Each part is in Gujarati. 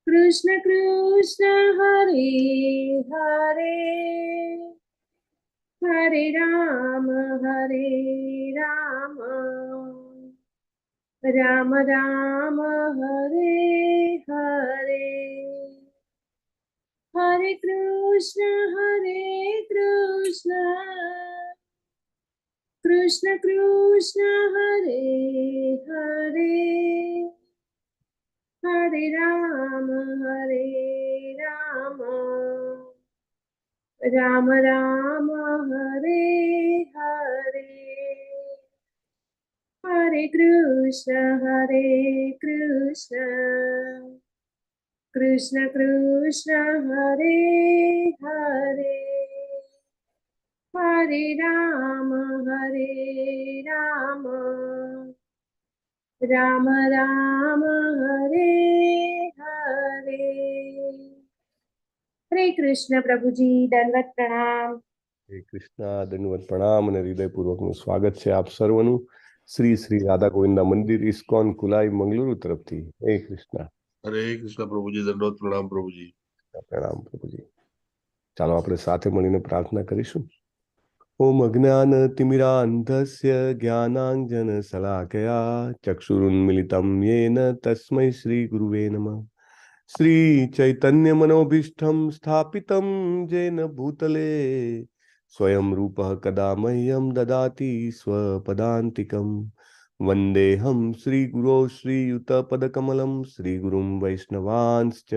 कृष्ण कृष्ण हरे हरे, हरे राम राम राम हरे हरे, हरे कृष्ण कृष्ण कृष्ण हरे हरे, हरे राम राम राम हरे हरे, हरे कृष्ण कृष्ण कृष्ण हरे हरे, हरे राम राम राम हरे हरे। हरे कृष्ण प्रभु जी, दंडवत प्रणाम। હરે કૃષ્ણ, દંડવત પ્રણામ અને હૃદયપૂર્વકનું સ્વાગત છે આપ સર્વનું શ્રી શ્રી રાધા ગોવિંદા મંદિર ઇસ્કોન કુલાઈ મંગલુરુ તરફથી. હરે કૃષ્ણ. हरे कृष्ण प्रभु जी, दंडवत प्रणाम प्रभु जी। પ્રણામ પ્રભુજી. ચાલો આપણે સાથે મળીને પ્રાર્થના કરીશું. ઓમ અજ્ઞાનતિમિરાંધસ્ય જ્ઞાનાંજનશલાકયા ચક્ષુરુન્મિલિतं येन તસ્मै શ્રી ગુરુવે નમઃ. શ્રી ચૈતન્યમનોભીષ્ટં સ્થાપિतं येन भूतले स्वयं रूपः कदा मह्यं ददाति स्वपदान्तिकं। वन्देऽहं श्रीगुरो श्रीयुतपदकमलं श्रीगुरुं वैष्णवांश्च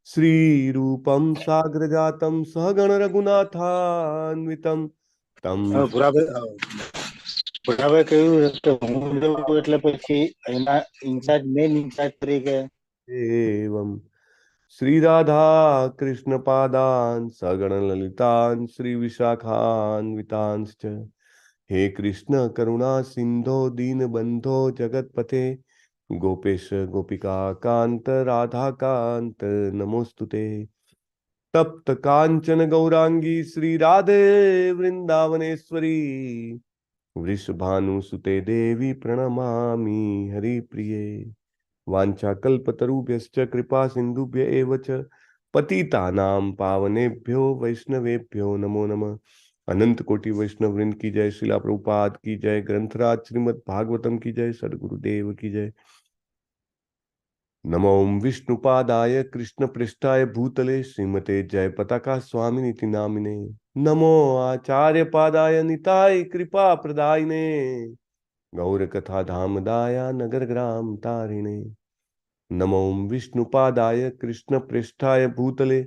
श्रीरूपं साग्रजातं सहगण रघुनाथान्वितं तं બરાબર કહ્યું કે હું જવું એટલે પછી એના ઇન્ચાર્જ મેન ઇન્ચાર્જ તરીકે एवं श्रीराधा कृष्णपादान् सगणललितान् श्रीविशाखान्वितांश्च हे कृष्ण करुणा सिन्धो दीनबन्धो जगत्पते गोपेश गोपिका कान्त राधा कान्त नमोस्तुते। तप्त कांचन गौरांगी श्री राधे वृंदावनेश्वरी वृषभानुसुते देवी प्रणमामि हरिप्रिये। वाञ्छाकल्पतरुभ्यश्च कृपा सिन्धुभ्य एव च पतितानां पावनेभ्यो वैष्णवेभ्यो नमो नमः। अनंत कोटि वैष्णव वृंद की जय, शिला प्रभुपाद की जय, ग्रंथराज श्रीमद् भागवतम की जय, सदगुरुदेव की जय। नमो विष्णुपादाय कृष्ण पृष्ठाय भूतले श्रीमते जय पताका स्वामिनीति नामिने। नमो आचार्य पादाय निताय कृपा प्रदायिने गौर कथा धामदाया नगर ग्राम तारिणे। नमो विष्णुपादाय कृष्ण पृष्ठाय भूतले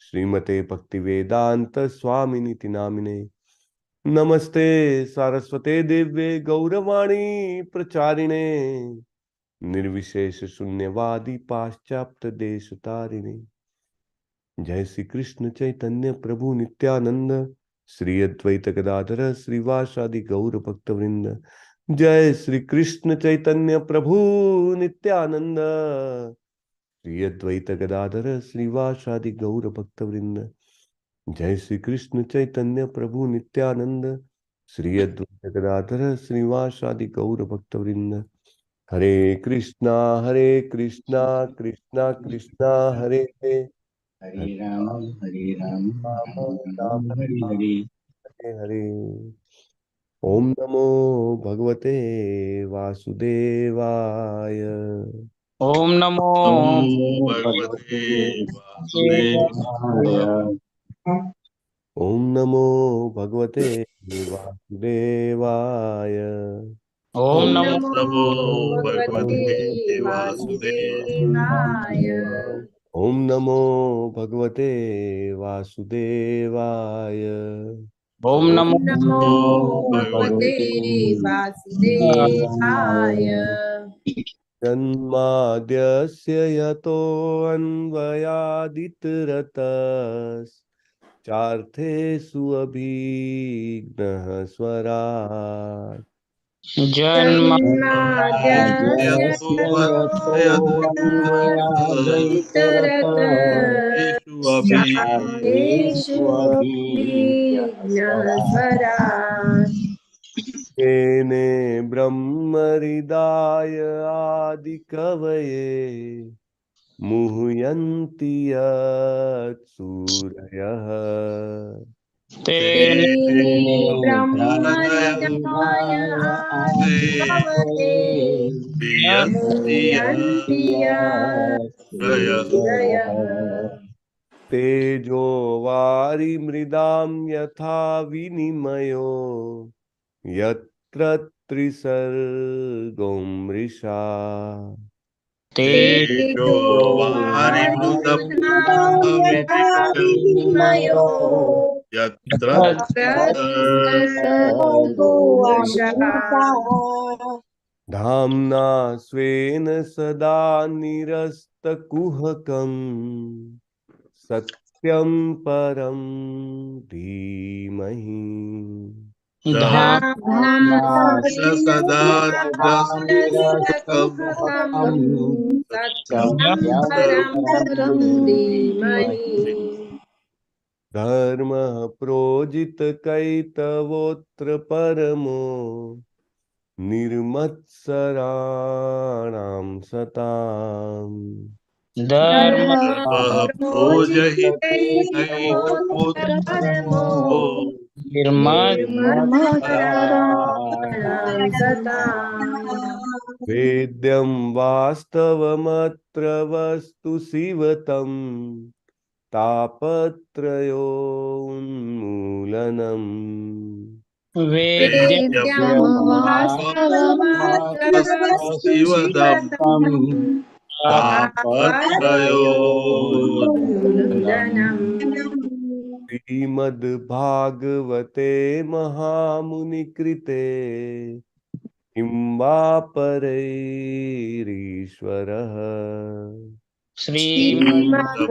श्रीमते भक्ति वेदांत स्वामिनीति नामिने। नमस्ते सारस्वते देव्ये गौरवाणी प्रचारिणे निर्विशेष शून्यवादी पाश्चात्य देश तारिणे। जय श्री कृष्ण चैतन्य प्रभु नित्यानंद श्री अद्वैत गदाधर श्रीवासादि गौर भक्त वृंद। जय श्री कृष्ण चैतन्य प्रभु नित्यानंद श्री अद्वैत गदाधर श्रीवासादि गौर भक्त वृंद। जय श्री कृष्ण चैतन्य प्रभु नित्यानंद श्री अद्वैत गदाधर श्रीवासादि गौर भक्त वृंद। हरे कृष्णा कृष्णा कृष्णा हरे हरे, હરે રામ રામ राम રામ હરે राम હરે। हरे हरे। ओम नमो भगवते वासुदेवाय। ओम नमो नमो ભગવતે भगवते વાસુદેવાય। वासुदेवाय। ओम नमो भगवते वासुदेवाय। ओम ओम नमो नमो नमो भगवते भगवते वासुदेवाय। वासुदेवाय। ओम नमो भगवते वासुदेवाय। ओम ओम नमो नमो नमो भगवते भगवते वासुदेवाय। जन्माद्यस्य यतोऽन्वयादितरतश्चार्थेषु अभिघ्नः स्वराट्। जन्म जन्माद्यस्य यतो इतरत अन्वयादितरतश्चार्थेषु चार्थेषु विघ्नः स्वराट्। तेने ब्रह्महृदाय आदिकवये मुह्यन्ति यत् सूरयः तेन तेने ब्रह्मनिधाय ब्रह्मनिधाय आविर्भवते यन्ति मुह्यन्ति सूरयः तेजो वारिमृदां यथा विनिमयो यत्र त्रिसर्गो मृषा तेजो तेजो वारिमृदं वारिमृदां यथा विनिमयो यत्र तत्सर्गो मृषा धाम्ना स्वेन सदा निरस्तकुहकम् सत्यं परं धीमहि धाम्ना सदा निरस्तकुहकं सत्यं परं धीमहि धर्मः प्रोजितकैतवोऽत्र परमो निर्मत्सराणां सताम् धर्म प्रोजितैकमोऽत्र परमो निर्मत निर्मत्सराणां सताम् वेद्यं वास्तवमत्र वस्तु शिवतम् तापत्रयोन्मूलनम् वेद्य वेद्यं वास्तवमत्र वस्तु शिवतम् तापत्रयोन्मूलनम् श्रीमद्भागवते महामुनिकृते किं वा परैरीश्वरः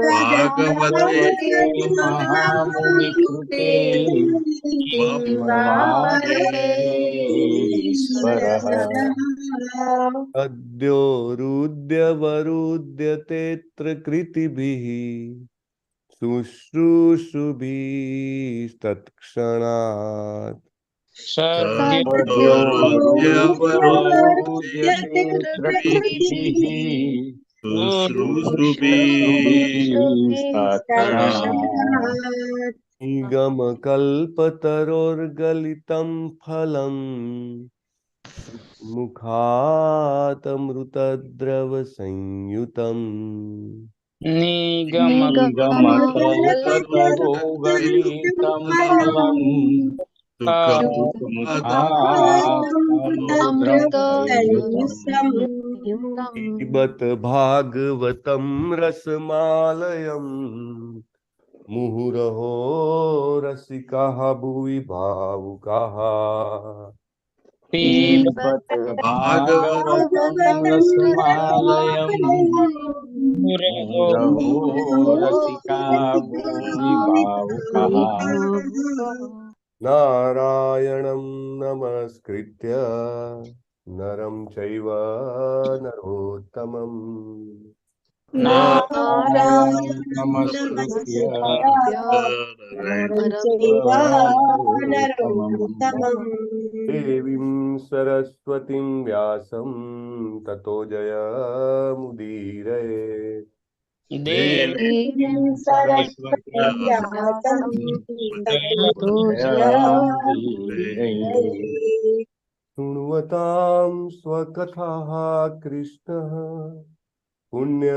भागवते श्रीमद्भागवते किं वा परैरीश्वरः अद्योरुद्यवरुध्यतेऽत्र कृतिभिः शुश्रूषुभिस्तत्क्षणात् सद्य निगमकल्पतरोर्गलितं फलम् मुखातमृतद्रवसंयुतम् निगम गलितं फलम् पिबत भागवतं रसमालयम् मुहुरहो रसिकः भुवि भावुकाः पीबत भागवतं रसमालयम् मुरहो मुहुरहो रसिका भुवि भावुकाः नारायणं नमस्कृत्य नरं चैव नरोत्तमम् नारायणं नमस्कृत्य देवीं सरस्वतीं व्यासं ततो जयमुदीरये देवी शृण्वतां स्वकथाः कृष्णः पुण्यश्रवणकीर्तनः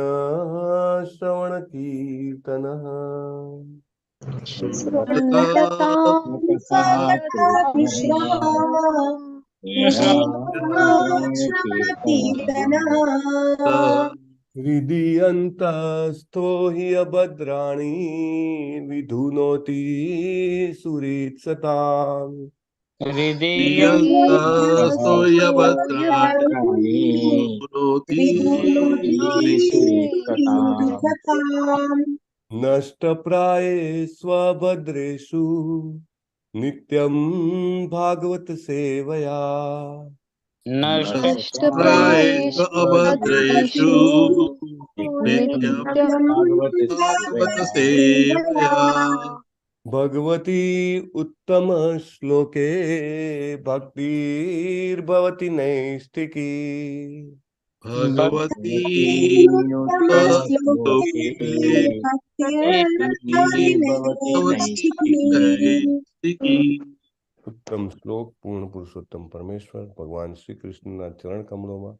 हृदि अन्तस्थो हि अभद्राणि विधुनोति सुरेत्सताम् हृदय नष्टप्राये स्वभद्रेषु नित्यं भागवत सेवया नष्टप्रायेषु अभद्रेषु नित्यं भागवत सेवया भगवती उत्तम श्लोके भक्तिर्भवति नैष्ठिकी भगवती श्लोके भवति नैष्ठिकी। उत्तम श्लोक पूर्ण पुरुषोत्तम परमेश्वर भगवान श्री कृष्णના ચરણ કમળોમાં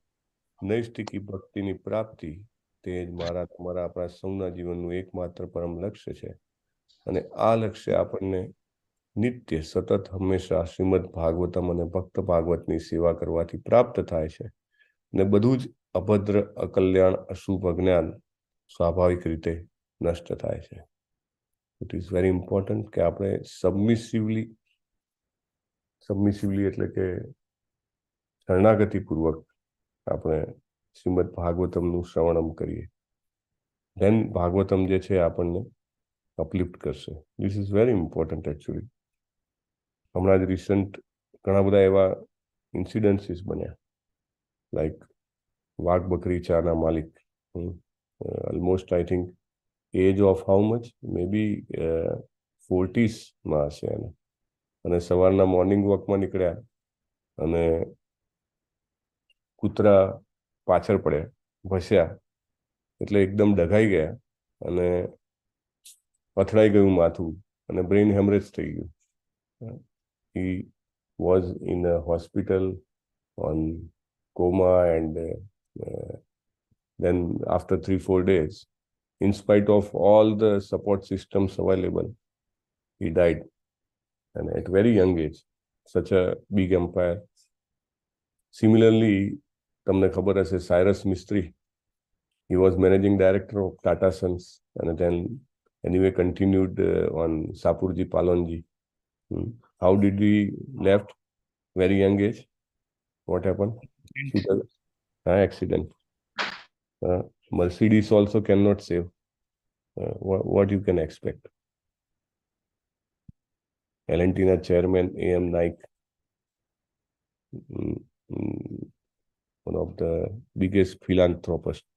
નૈષ્ઠિકી ભક્તિની પ્રાપ્તિ તે જ મારા તમારા આપણા સૌના જીવનનું એકમાત્ર પરમ લક્ષ્ય છે અને આ લક્ષ્ય આપણને નિત્ય સતત હંમેશા શ્રીમદ ભાગવતમ અને ભક્ત ભાગવતની સેવા કરવાથી પ્રાપ્ત થાય છે અને બધું જ અભદ્ર અકલ્યાણ અશુભ અજ્ઞાન સ્વાભાવિક રીતે નષ્ટ થાય છે. ઇટ ઇઝ વેરી ઇમ્પોર્ટન્ટ કે આપણે સબમિસિવલી એટલે કે શરણાગતિપૂર્વક આપણે શ્રીમદ ભાગવતમનું શ્રવણમ કરીએ. ધેન ભાગવતમ જે છે આપણને અપલિફ્ટ કરશે. This is very important actually. હમણાં જ રિસન્ટ ઘણા બધા એવા ઇન્સિડન્સીસ બન્યા, લાઈક વાઘ બકરી ચાના માલિક, almost I think age of how much, may be 40s હશે એને, અને સવારના મોર્નિંગ વોકમાં નીકળ્યા અને કૂતરા પાછળ પડ્યા, ભસ્યા, એટલે એકદમ ડઘાઈ ગયા અને અથડાઈ ગયું માથું અને બ્રેઇન હેમરેજ થઈ ગયું. He was in a hospital on coma and then after 3-4 days, in spite of all the support systems available, he died, and at very young age, such a big empire. Similarly, તમને ખબર હશે સાયરસ મિસ્ત્રી, he was managing director of Tata Sons and then anyway continued on Sapurji Palonji. How did he left? Very young age. What happened? Accident. Mercedes also cannot save. What you can expect? L&T na chairman A.M. Naik, one of the biggest philanthropists.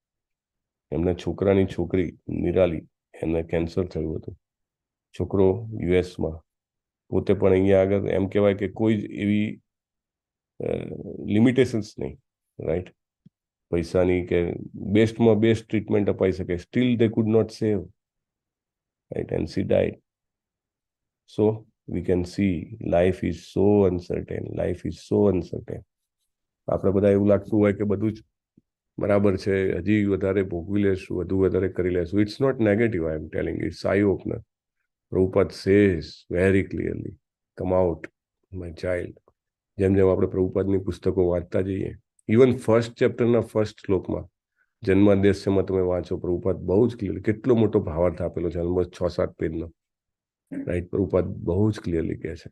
એમના છોકરાની છોકરી નિરાલી, એમને કેન્સર થયું હતું. છોકરો યુએસમાં, પોતે પણ અહીંયા આગળ એમ કહેવાય કે કોઈ જ એવી લિમિટેશન્સ નહીં, રાઈટ? પૈસાની કે બેસ્ટમાં બેસ્ટ ટ્રીટમેન્ટ અપાઈ શકે, still they could not save, right? And she died. So we can see life is so uncertain, life is so uncertain. આપણે બધા એવું લાગતું હોય કે બધું જ બરાબર છે, હજી વધારે ભોગવી લેશું, વધુ વધારે કરી લેશું. It's not negative, I am telling, it's eye opener. Prabhupada says very clearly, come out my child. જેમ જેમ આપણે પ્રભુપાદની પુસ્તકો વાંચતા જઈએ, ઇવન ફર્સ્ટ ચેપ્ટરના ફર્સ્ટ શ્લોકમાં જન્માદ્યસ્યમાં તમે વાંચો, પ્રભુપાદ બહુ જ ક્લિયરલી, કેટલો મોટો ભાવાર્થ આપેલો છે, ઓલમોસ્ટ 6-7 પેજનો, રાઈટ? પ્રભુપાદ બહુ જ ક્લિયરલી કહે છે.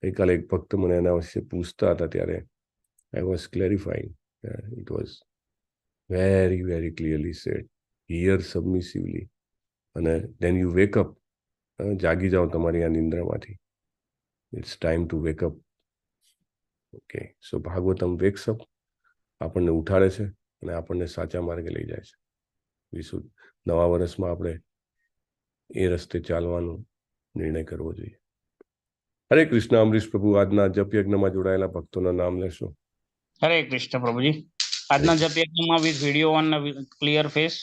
ગઈકાલે એક ભક્ત મને એના વિશે પૂછતા હતા, ત્યારે I was ક્લેરિફાઈંગ. It was very, very clearly said. Hear submissively. અને then you wake up. જાગી જાઓ તમારી આ નિંદ્રામાંથી. It's time to wake up. Okay. So Bhagavatam wakes up, આપણને ઉઠાડે છે અને આપણને સાચા માર્ગે લઈ જાય છે. વિશુદ્ધ નવા વર્ષમાં આપણે એ રસ્તે ચાલવાનો નિર્ણય કરવો જોઈએ. હરે કૃષ્ણ. અમરીશ પ્રભુ, આજના જપ યજ્ઞમાં જોડાયેલા ભક્તોના નામ લેશો. હરે કૃષ્ણ પ્રભુજી. આજના જપ યજ્ઞમાં with video on clear face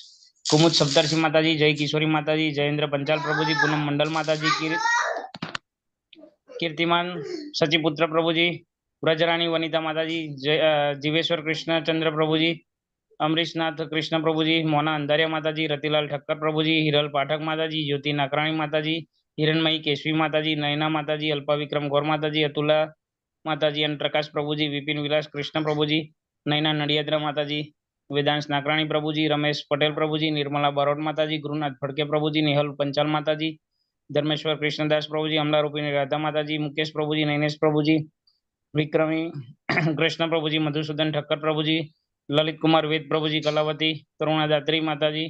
Kumud Saptarshi Mataji, જય કિશોરી માતાજી, જયેન્દ્ર પંચાલ પ્રભુજી, પૂનમ મંડલ માતાજી, કીર્તિમાન સચીપુત્ર પ્રભુજી, વ્રજરાણી વનિતા માતાજી, જીવેશ્વર કૃષ્ણચંદ્ર પ્રભુજી, અમરીશનાથ કૃષ્ણ પ્રભુજી, મોના અંધારિયા માતાજી, રતિલાલ ઠક્કર પ્રભુજી, હિરલ પાઠક માતાજી, જ્યોતિ નાકરાણી માતાજી, હિરણમયી કેશવી માતાજી, નયના માતાજી, અલ્પા વિક્રમ ગૌર માતાજી, અતુલા માતાજી અને પ્રકાશ પ્રભુજી, વિપિન વિલાસ કૃષ્ણ પ્રભુજી, નયના નડિયાદરા માતાજી, વેદાંશ નાકરાણી પ્રભુજી, રમેશ પટેલ પ્રભુજી, નિર્મલા બારોટ માતાજી, ગુરુનાથ ફડકે પ્રભુજી, નિહલ પંચાલ માતાજી, ધર્મેશ્વર કૃષ્ણદાસ પ્રભુજી, અમલારૂપિણી રાધા માતાજી, મુકેશ પ્રભુજી, નૈનેશ પ્રભુજી, વિક્રમી કૃષ્ણ પ્રભુજી, મધુસૂદન ઠક્કર પ્રભુજી, લલિત કુમાર વેદ પ્રભુજી, કલાવતી કરુણા દાત્રી માતાજી,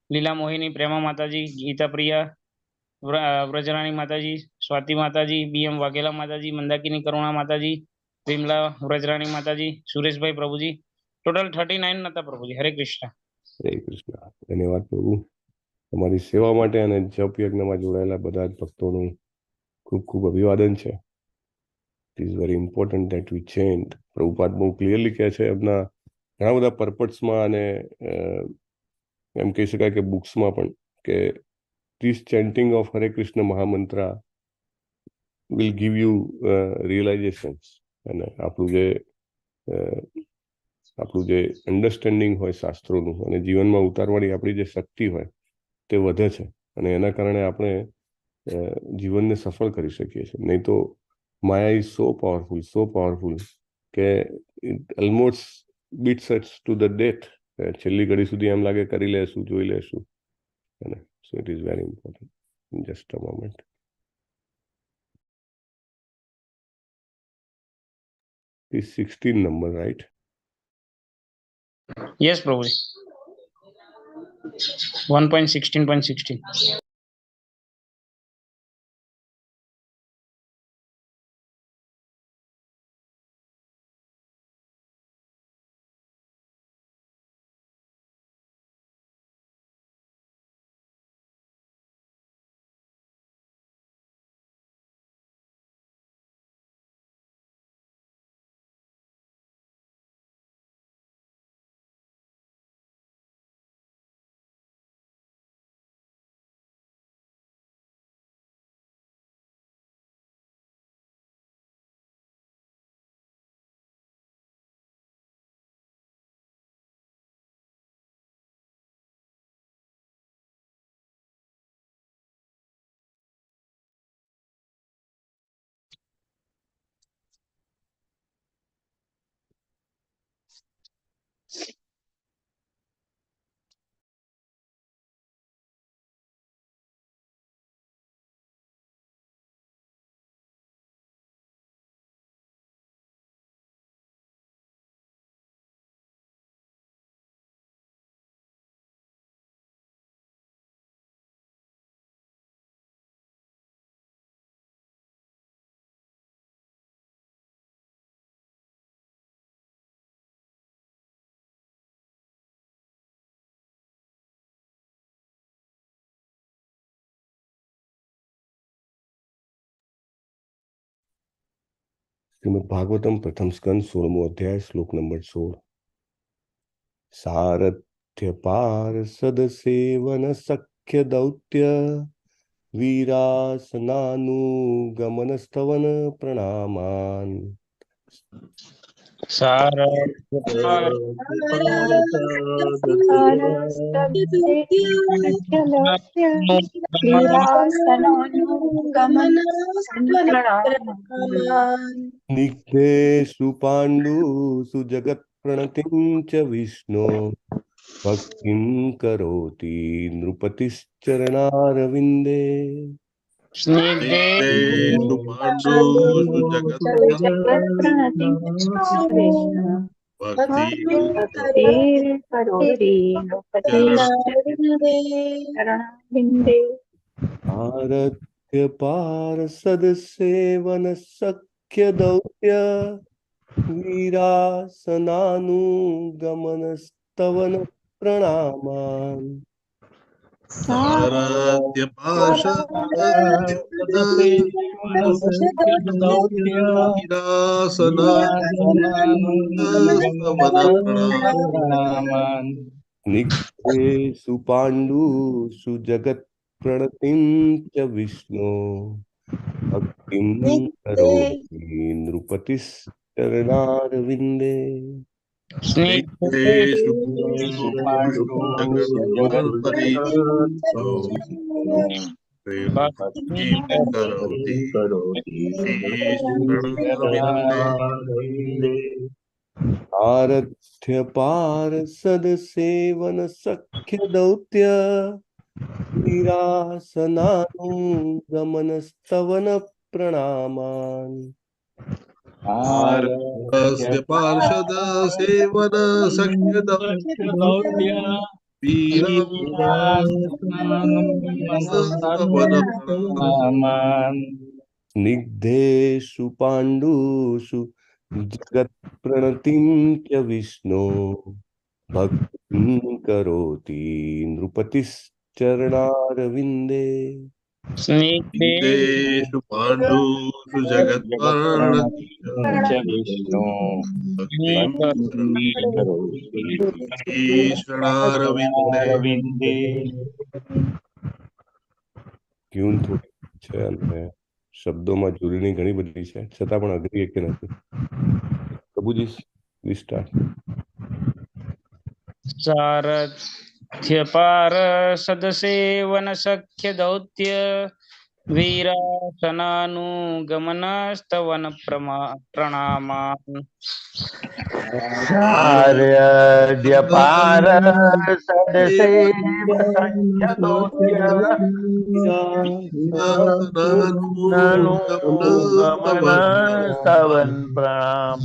લીલા મોહિની પ્રેમા માતાજી, ગીતા પ્રિયા વ્રજરાણી માતાજી, સ્વાતિ માતાજી, BM વાઘેલા માતાજી, મંદાકિની કરુણા માતાજી, વિમલા વ્રજરાણી માતાજી, સુરેશભાઈ પ્રભુજી. ટોટલ 39 નતા પ્રભુજી. હરે કૃષ્ણ. હરે કૃષ્ણ. ધન્યવાદ પ્રભુ. તમારી સેવા માટે અને જપ યજ્ઞમાં જોડાયેલા બધા જ ભક્તોનું ખૂબ ખૂબ અભિવાદન છે. It is very important that we chant. Prabhupada બહુ ક્લિયરલી કહે છે એમના ઘણા બધા પર્પટ્સમાં અને એમ કહી શકાય કે બુક્સમાં પણ કે this chanting of Hare Krishna મહામંત્ર will give you realizations અને આપણું જે અન્ડરસ્ટેન્ડિંગ હોય શાસ્ત્રોનું અને જીવનમાં ઉતારવાની આપણી જે શક્તિ હોય તે વધે છે અને એના કારણે આપણે જીવનને સફળ કરી શકીએ છીએ. નહીં તો માયા ઇઝ સો પાવરફુલ કે it almost bits us to the death. છેલ્લી ઘડી સુધી એમ લાગે કરી લેશું, જોઈ લેશું. સો it is very important. Just a moment. Is 16 number, right? Yes, Prabhuji. 1.16.16. Shrimad Bhagavatam પ્રથમ સ્કંદ 16મો અધ્યાય શ્લોક નંબર 16. સારથ્ય પાર્ષદ સેવન સખ્ય દૌત્ય વીરાસનાનુગમન સ્તવન પ્રણામાન. સ્નિગ્ધેષુ પાંડુષુ જગત પ્રણતિં ચ વિષ્ણુ ભક્તિં કરોતિ નૃપતિશ્ચરણારવિંદે. સ્નિગ્ધેષુ પાંડુષુ જગત્પ્રણતિં આરત્ય પાર્ષદ સેવન સખ્ય દૌત્ય વીરાસનાનુગમન સ્તવન પ્રણામાન. સારથ્ય પાર્ષદ પ્રણામાન. સ્નિગ્ધેષુ પાંડુષુ જગત પ્રણતિં ચ વિષ્ણુ ભક્તિં કરોતિ નૃપતિશ્ચરણારવિંદે. સ્નિગ્ધેષુ જગત્પતિ ભક્તિં કરોતિ શરણારવિંદે. આરથ્ય પાર્ષદ સેવન સખ્ય દૌત્ય વીરાસનાનુગમન સ્તવન પ્રણામાન. આરત્ય પાર્ષદ સેવન સખ્ય દૌત્ય વીરાસનાનુગમન પ્રણામાન. સ્નિગ્ધેષુ પાંડુષુ જગત પ્રણતિં ચ વિષ્ણુ ભક્તિં કરોતિ નૃપતિશ્ચરણારવિંદે. स्निग्धेषु पाण्डुषु जगत्पर्णति च विष्णु शरणारविन्दे अरविन्दे ટ્યુન થોડી છે અને શબ્દોમાં જોડણી ઘણી બધી છે, છતાં પણ અઘરી કે નથી. પ્રભુજી વિસ્તાર. સારથ્ય પાર્ષદ સેવન સખ્ય દૌત્ય વીરાસનાનુગમન સ્તવન પ્રણામાન. સારથ્ય પાર્ષદ સેવન દૌત્ય સ્તવન પ્રણામ.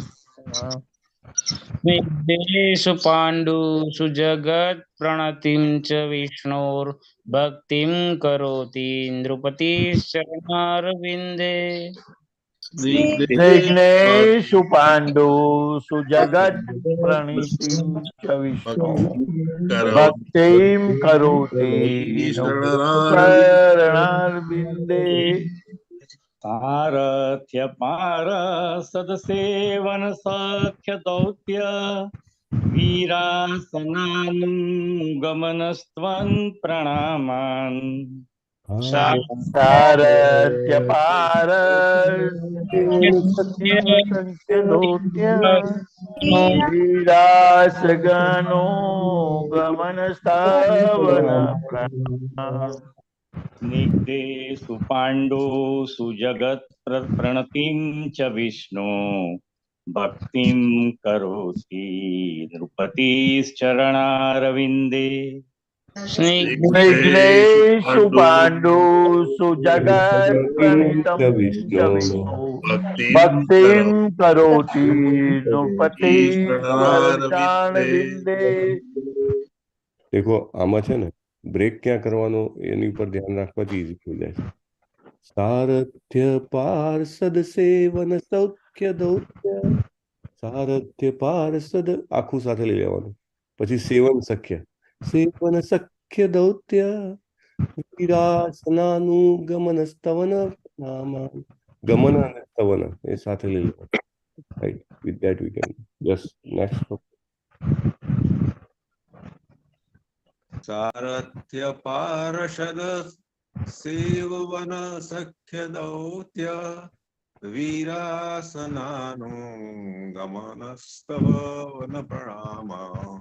સ્નિગ્ધેષુ પાંડુષુ જગત પ્રણતિમ ચ વિષ્ણોર ભક્તિમ કરોતિ નૃપતિ શરણારવિંદે. સ્નિગ્ધેષુ પાંડુષુ જગત પ્રણતિમ ચ વિષ્ણુ ભક્તિમ કરોતિ શરણારવિંદે. સારથ્ય પાર્ષદ સેવન સખ્ય દૌત્ય વીરાસનાનુગમન સ્ત્વન પ્રણામાન. સારથ્ય પાર્ષદ દૌત્ય વીરાસગનો ગમન સ્તવન પ્રણામ. સ્નિગ્ધેષુ પાંડુષુ જગત પ્રણતિમ ચ વિષ્ણુ ભક્તિમ કરોતિ નૃપતિશ્ચરણારવિંદે. સ્નિગ્ધેષુ પાંડુષુ જગત પ્રણતિમ ચ વિષ્ણુ ભક્તિમ કરોતિ નૃપતિશ્ચરણારવિંદે. દેખો આમાં છે ને બ્રેક ક્યાં કરવાનો એની ઉપર ધ્યાન રાખવાથી ઈઝી થઈ જાય છે. સારથ્ય પાર્ષદ સેવન સખ્ય દૌત્ય, સારથ્ય પાર્ષદ આખું સાથે લઈ લેવાનું, પછી સેવન સખ્ય, સેવન સખ્ય દૌત્ય વીરાસનાનું ગમન સ્તવન પ્રણામાન. ગમન અને સ્તવન એ સાથે લઈ લેવાનું. Right, with that we can just next. સારથ્ય પાર્ષદ સેવન સખ્ય દૌત્ય વીરાસનાનું ગમન સ્તવન પ્રણામા.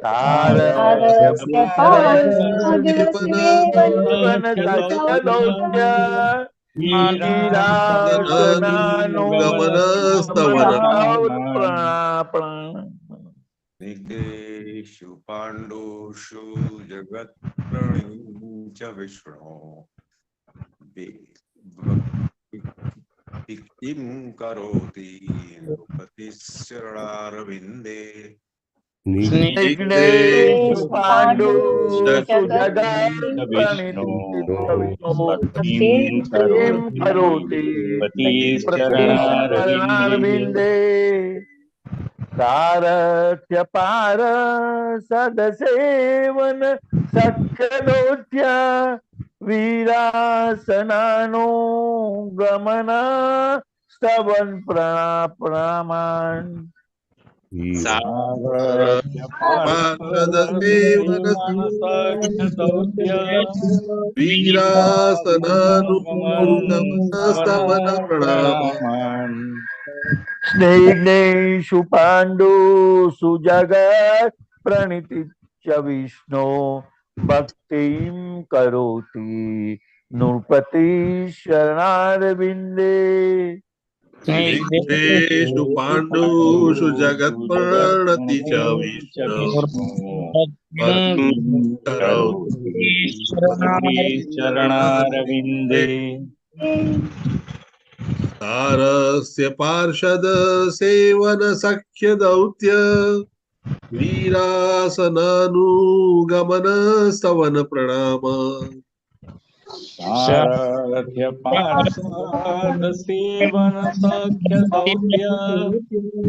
સારથ્ય પાર્ષદ સેવન સખ્ય દૌત્ય વીરાસનાનું ગમન સ્તવન પ્રણામ. સ્નિગ્ધેષુ પાંડુષુ જગત પ્રણતિમ ચ વિષ્ણુ ભક્તિમ કરોતિ નૃપતિશ્ચરણારવિંદે. સ્નિગ્ધેષુ પાંડુષુ જગત પ્રણતિમ કરોતિ નૃપતિશ્ચરણારવિંદે. સારથ્ય પાર્ષદ સેવન સખ્ય દૌત્ય વીરાસનાનું ગમન સ્તવન પ્રણામાન. સારથ્ય પાર્ષદ સેવન સખ્ય દૌત્ય વીરાસનાનુગમન સ્તવન પ્રણામાન. સ્નિગ્ધેષુ પાંડુષુ જગત પ્રણતિમ ચ વિષ્ણુ ભક્તિમ કરોતિ નૃપતિશ્ચરણારવિંદે. સ્નિગ્ધેષુ પાંડુષુ જગત્પ્રણતિ ચ વિષ્ણુ ભક્તિં કરોતિ ચરણારવિંદે. સારસ્ય પાર્ષદ સેવન સખ્ય દૌત્ય વીરાસનાનુગમન સ્તવન પ્રણામા. સારથ્ય પાર્ષદ સેવન સખ્ય દૌત્ય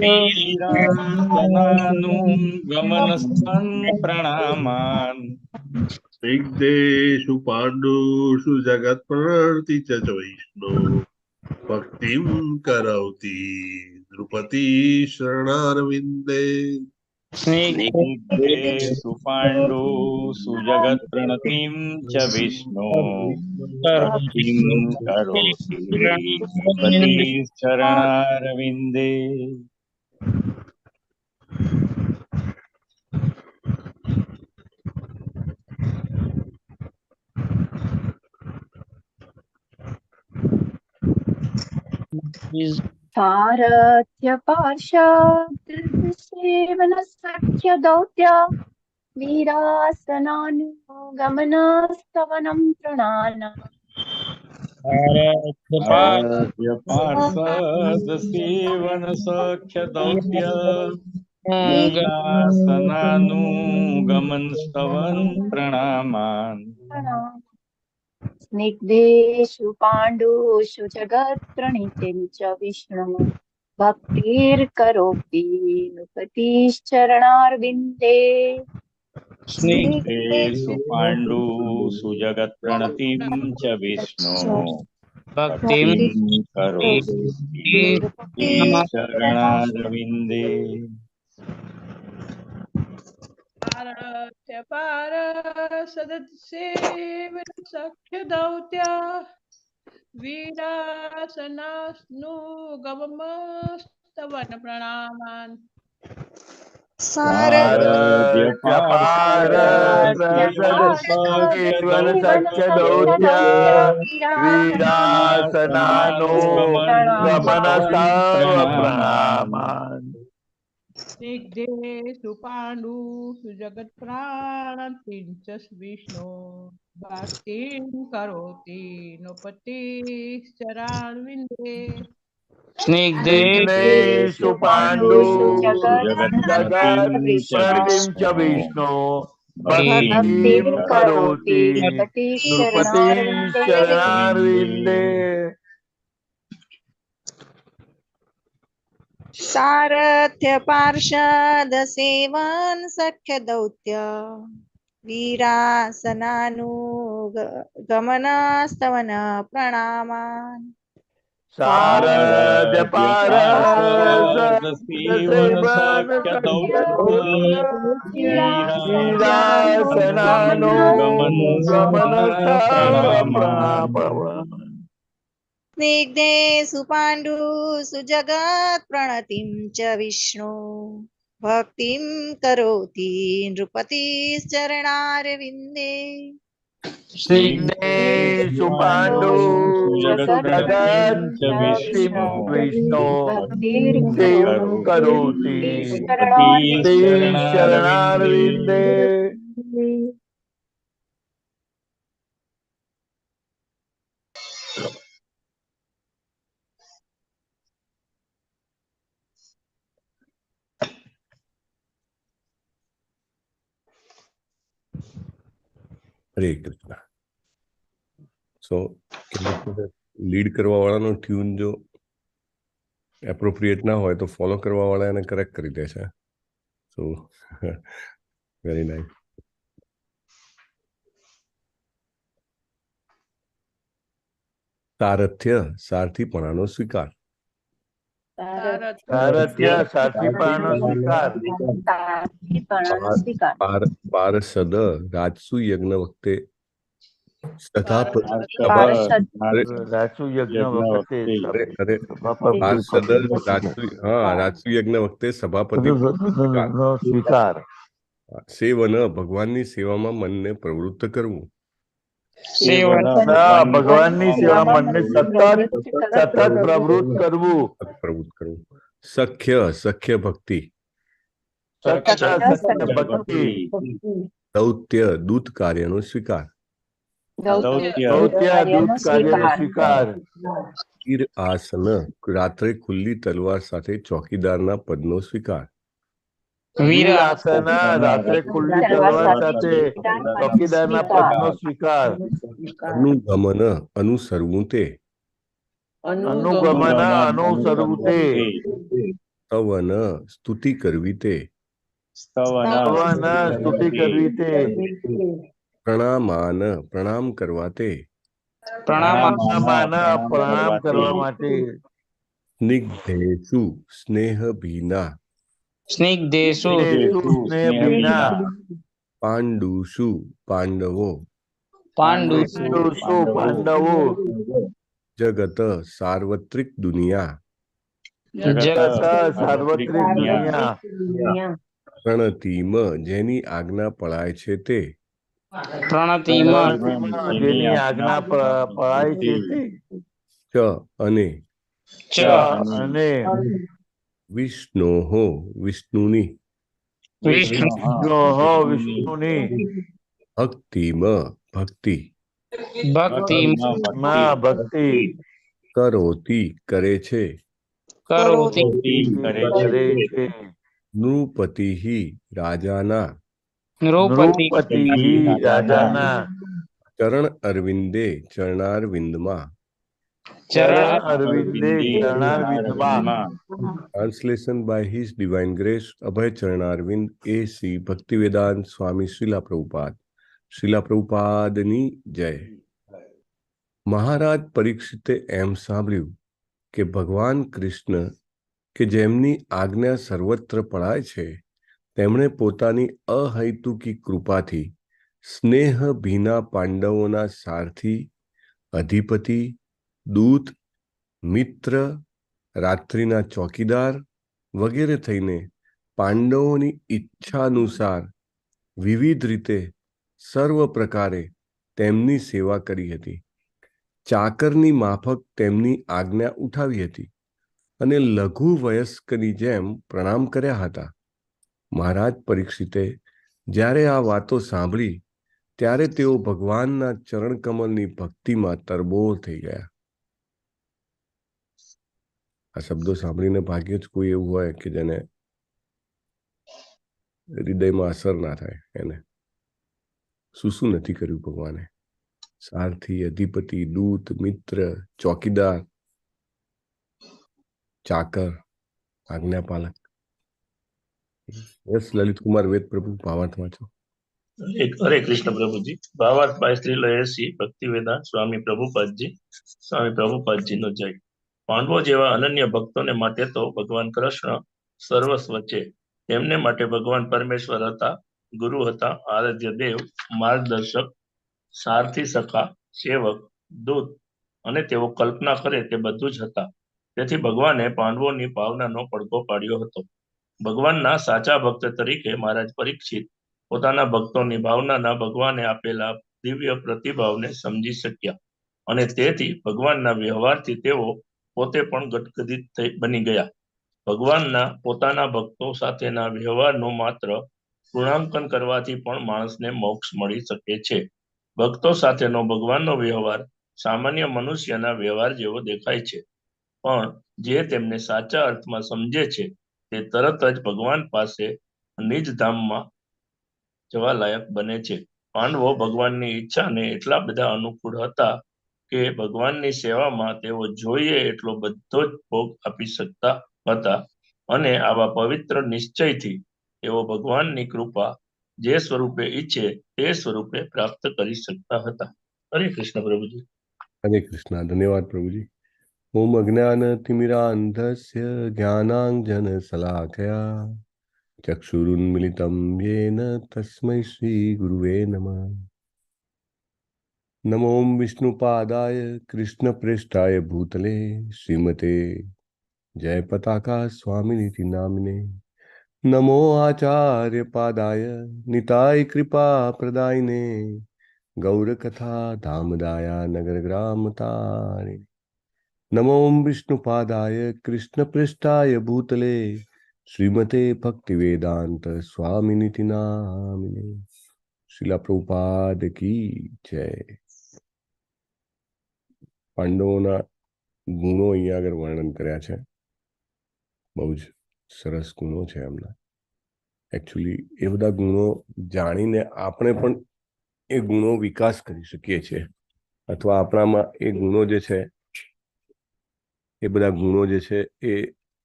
વીરાસનાનુગમન સ્તવન પ્રણામાન. स्निग्धेषु पाण्डुषु जगत्प्रणति च विष्णु भक्तिं करोति नृपति शरणारविन्दे स्निग्धेषु पाण्डुषु जगत्प्रणतिं च विष्णु भक्तिं करोति नृपतिश्चरणारविन्दे सारथ्य पार्षद सख्य दौत्य वीरासनानुगमनस्तवनं प्रणाना आराध्य पार्षद सेवन सख्य दौत्य वीरासनानुगमन स्तवन प्रणामान् स्निग्धेषु पाण्डुषु जगत्प्रणीतिं च विष्णु भक्तिर्करोति नृपतिश्चरणारविन्दे स्निग्धेषु पाण्डुषु जगत्प्रणतिं च विष्णु भक्तिं करोति नृपतिश्चरणारविन्दे आराध्य पार्षदसेवन सख्य दौत्य वीरासनानुगमनस्तवन प्रणामान् आराध्य पार्षद सेवन सख्य दौत्य वीरासनानुगमनस्तव प्रणामान् स्निग्धेषु पाण्डुषु जगत्प्राणतिं च विष्णु भक्तिं करोति नृपतिश्चरणारविन्दे स्निग्धेषु पाण्डुषु जगत्प्रणतिं च विष्णु भक्तिं करोति नृपतिश्चरणारविन्दे सारथ्य पार्षद सेवन सख्य दौत्य वीरासनानुगमनस्तवन प्रणामान् सारथ्य पार्षद सेवन सख्य दौत्य वीरासनानुगमनस्तव प्रणामान् स्निग्धेषु पाण्डुषु जगत्प्रणतिं च विष्णु भक्तिं करोति नृपतिश्चरणारविन्दे स्निग्धेषु पाण्डुषु जगत्प्रणतिं च विष्णु भक्तिं करोति नृपतिश्चरणारविन्दे હરે કૃષ્ણ. સો લીડ કરવા વાળાનો ટ્યુન જો એપ્રોપ્રિએટ ના હોય તો ફોલો કરવા વાળા એને કરેક્ટ કરી દે છે. સો વેરી નાઇસ. સારથ્ય સારથીપણાનો સ્વીકાર. સારથ્ય સારથીપણાનો સ્વીકાર. પાર્ષદ રાજસુ યજ્ઞ વખતે રાજસુ યજ્ઞ વખતે સભાપતિ સ્વીકાર. સેવન ભગવાનની સેવામાં મનને પ્રવૃત્ત કરવું. ભગવાનની સેવામાં મનને સતત પ્રવૃત્ત કરવું. સખ્ય સખ્ય ભક્તિ. દૌત્ય દૂત કાર્યનો સ્વીકાર. વીર આસન રાત્રે ખુલ્લી તલવાર સાથે ચોકીદારના પદનો સ્વીકાર. વીરાસન રાત્રે ખુલ્લી તલવાર સાથે ચોકીદારના પદનો સ્વીકાર. અનુગમન અનુસરવું તે. અનુગમન અનુસરવું તે. સ્તવન સ્તુતિ કરવી તે. સ્તુતિ કરવી તે. પ્રણામાન પ્રણામ કરવા તે પ્રણામાન પ્રણામ કરવા માટે સ્નિગ્ધેષુ સ્નેહ ભીના સ્નિગ્ધેષુ સ્નેહ ભીના પાંડુષુ પાંડવો પાંડુષુ પાંડવો જગત સાર્વત્રિક દુનિયા જગત સાર્વત્રિક દુનિયા પ્રણતિમ જેની આજ્ઞા પળાય છે તે પ્રણતિમાં જેની આજ્ઞા પળાય છે તે ચ અને ચ અને વિષ્ણોહો વિષ્ણુની વિષ્ણુની ભક્તિમ ભક્તિ માં ભક્તિ કરોતી કરે છે કરોતિ કરે છે નૃપતિ રાજાના નૃપતિ રાજાના ચરણ અરવિંદે ચરણારવિંદમાં ચરણ અરવિંદે ચરણારવિંદમાં translation by his divine grace Abhay Charanaravinda AC Bhaktivedanta Swami Srila પ્રભુપાદની જય. મહારાજ પરીક્ષિતે એમ સાંભળ્યું કે ભગવાન કૃષ્ણ કે જેમની આજ્ઞા સર્વત્ર પળાય છે તેમણે પોતાની અહૈતુકી કૃપાથી સ્નેહ ભીના પાંડવોના સારથી, અધિપતિ, દૂત, મિત્ર, રાત્રિના ચોકીદાર વગેરે થઈને પાંડવોની ઈચ્છાનુસાર વિવિધ રીતે સર્વ પ્રકારે તેમની સેવા કરી હતી. ચાકરની માફક તેમની આજ્ઞા ઉઠાવી હતી અને લઘુ વયસ્કની જેમ પ્રણામ કર્યા હતા. મહારાજ પરીક્ષિતે જ્યારે આ વાતો સાંભળી ત્યારે તેઓ ભગવાનના ચરણકમલની ભક્તિમાં તરબોળ થઈ ગયા. આ શબ્દો સાંભળીને ભાગ્યે જ કોઈ એવું હોય કે જેને હૃદયમાં અસર ના થાય. એને શું નથી કર્યું ભગવાને. સારથી, અધિપતિ, દૂત, મિત્ર, ચોકીદાર, ચાકર, આજ્ઞાપાલક. યસ, લલિત કુમાર વેદ પ્રભુ ભાવાર્થ વાંચો. હરે કૃષ્ણ પ્રભુજી. ભાવાર્થ બાય શ્રી લયસી ભક્તિવેદાંત સ્વામી પ્રભુપાદજી નો જય. પાંડવો જેવા અનન્ય ભક્તોને માટે તો ભગવાન કૃષ્ણ સર્વસ્વ છે. તેમને માટે ભગવાન પરમેશ્વર હતા, ગુરુ હતા, આરાધ્ય દેવ, માર્ગદર્શક, સારથી, સખા, સેવક, દૂત અને તેઓ કલ્પના કરે તે બધું જ હતા. તેથી ભગવાને પાંડવોની ભાવનાનો પડઘો પાડ્યો હતો. ભગવાનના સાચા ભક્ત તરીકે મહારાજ પરીક્ષિત પોતાના ભક્તોની ભાવનાના ભગવાને આપેલા દિવ્ય પ્રતિભાવને સમજી શક્યા અને તેથી ભગવાનના વ્યવહારથી તેઓ પોતે પણ ગદગદિત બની ગયા. ભગવાનના પોતાના ભક્તો સાથેના વ્યવહારનું માત્ર ગુણાંકન કરવાથી પણ માણસને મોક્ષ મળી શકે છે. ભક્તો સાથેનો ભગવાનનો વ્યવહાર સામાન્ય મનુષ્યના વ્યવહાર જેવો દેખાય છે, પણ જે તેમને સાચા અર્થમાં સમજે છે તે તરત જ ભગવાન પાસે નિજ ધામમાં જવા લાયક બને છે. પાંડવો ભગવાનની ઈચ્છાને એટલા બધા અનુકૂળ હતા કે ભગવાનની સેવામાં તેઓ જોઈએ એટલો બધો જ ભોગ આપી શકતા હતા અને આવા પવિત્ર નિશ્ચયથી તેઓ ભગવાનની કૃપા જે સ્વરૂપે ઈચ્છે તે સ્વરૂપે પ્રાપ્ત કરી શકતા હતા. હરે કૃષ્ણ પ્રભુજી. હરે કૃષ્ણ. ધન્યવાદ પ્રભુજી. ઓમ અજ્ઞાન તિમિરાંધસ્ય જ્ઞાનાંજન શલાકયા ચક્ષુરુન્મિલિતમ યેન તસ્મૈ શ્રી ગુરુવે નમઃ. નમો વિષ્ણુપાદાય કૃષ્ણપ્રેષ્ઠાય ભૂતલે શ્રીમતે જયપતાકા સ્વામિનિતિ નામિને. નમો આચાર્ય પાદાય નિતાય કૃપા પ્રદાયિને ગૌરકથા ધામદાયા નગર ગ્રામ તારિણે. નમો વિષ્ણુપાદાય કૃષ્ણપ્રેષ્ઠાય ભૂતલે શ્રીમતે ભક્તિવેદાંત સ્વામિનિતિ નામિને. શ્રીલા પ્રભુપાદ કી જય. પાંડવોના ગુણો અહીંયા આગળ વર્ણન કર્યા છે. બહુ જ સરસ ગુણો છે એમના. એકચ્યુઅલી એ બધા ગુણો જાણીને આપણે પણ એ ગુણો વિકાસ કરી શકીએ છીએ, અથવા આપણામાં એ ગુણો જે છે એ બધા ગુણો જે છે એ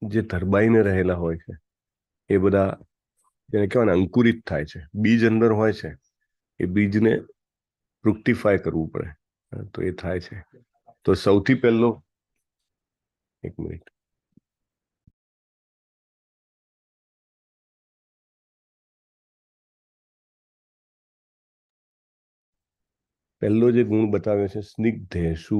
જે ધરબાઈને રહેલા હોય છે એ બધા જેને કહેવાય ને અંકુરિત થાય છે. બીજ અંદર હોય છે, એ બીજને ફ્રુક્ટિફાય કરવું પડે, તો એ થાય છે. તો સૌથી પહેલો, એક મિનિટ, પહેલો જે ગુણ બતાવ્યો છે સ્નિગ્ધેષુ,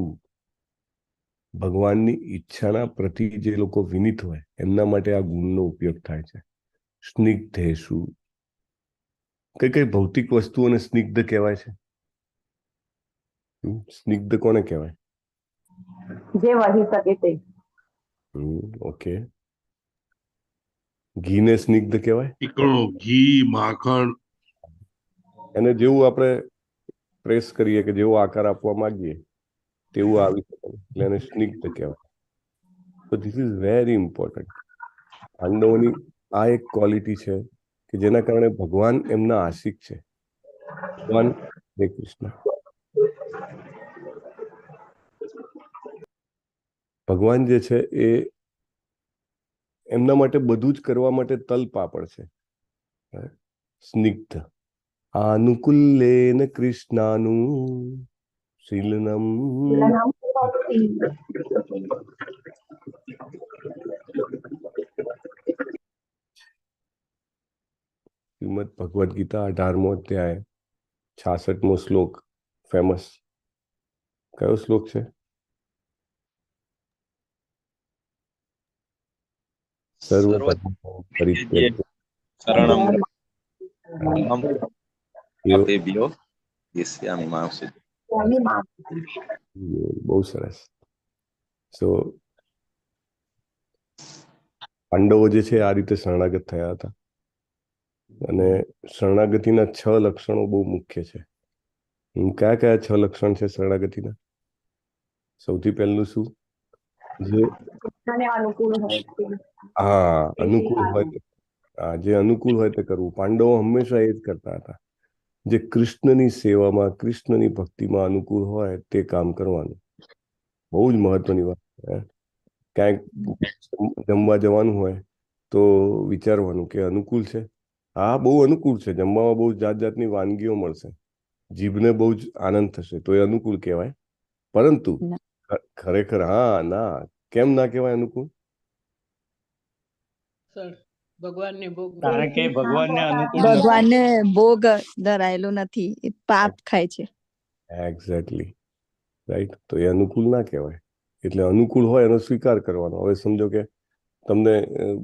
ભગવાનની ઈચ્છાના પ્રતિ જે લોકો વિનીત હોય એમના માટે આ ગુણનો ઉપયોગ થાય છે. સ્નિગ્ધેષુ, કઈ કઈ ભૌતિક વસ્તુઓને સ્નિગ્ધ કહેવાય છે? સ્નિગ્ધ કોને કહેવાય? જે વહી શકે તે. ઓકે. ઘીને સ્નિગ્ધ કહેવાય? ચીકણો, ઘી, માખણ, એને જેવું આપણે પ્રેસ કરીએ કે જેવો આકાર આપવા માંગીએ તેવું આવી શકે, એટલે એને સ્નિગ્ધ કહેવાય. તો ધીસ ઇઝ વેરી ઇમ્પોર્ટન્ટ. પાંડવોની આ એક ક્વોલિટી છે કે જેના કારણે ભગવાન એમના આશિક છે. ભગવાન હરે કૃષ્ણ, ભગવાન જે છે એ એમના માટે બધું જ કરવા માટે તલપાપડ છે. સ્નિગ્ધ આનુકૂલ્યેન કૃષ્ણાનું શીલનમ. શ્રીમદ ભગવદ ગીતા 18મો અધ્યાય 66મો શ્લોક ફેમસ. કયો શ્લોક છે? સર્વ પરિત્યજ્ય શરણમ બહુ સરસ. સો પાંડવો જે છે આ રીતે શરણાગત થયા હતા, અને શરણાગતિના 6 લક્ષણો બહુ મુખ્ય છે. કયા કયા 6 લક્ષણ છે શરણાગતિના? સૌથી પહેલું શું? જે અનુકૂળ હોય, જે અનુકૂળ હોય તે કરવું. પાંડવો હંમેશા એ જ કરતા હતા. જે કૃષ્ણની સેવામાં, કૃષ્ણની ભક્તિમાં અનુકૂળ હોય તે કામ કરવાનું. બહુ જ મહત્વની વાત. ક્યાંક જમવા જવાનું હોય તો વિચારવાનું કે અનુકૂળ છે? હા, બહુ અનુકૂળ છે. જમવામાં બહુ જાત જાતની વાનગીઓ મળશે, જીભને બહુ જ આનંદ થશે, તો એ અનુકૂળ કહેવાય. પરંતુ ખરેખર હા ના, કેમ ના કહેવાય અનુકૂળ? ભગવાનને ભોગ, કારણ કે ભગવાનને અનુકૂળ ભગવાનને ભોગ ધરાયેલો નથી, એ પાપ ખાય છે. Exactly right. તો એ અનુકૂળ ના કહેવાય. એટલે અનુકૂળ હોય એનો સ્વીકાર કરવાનો. હવે સમજો કે તમને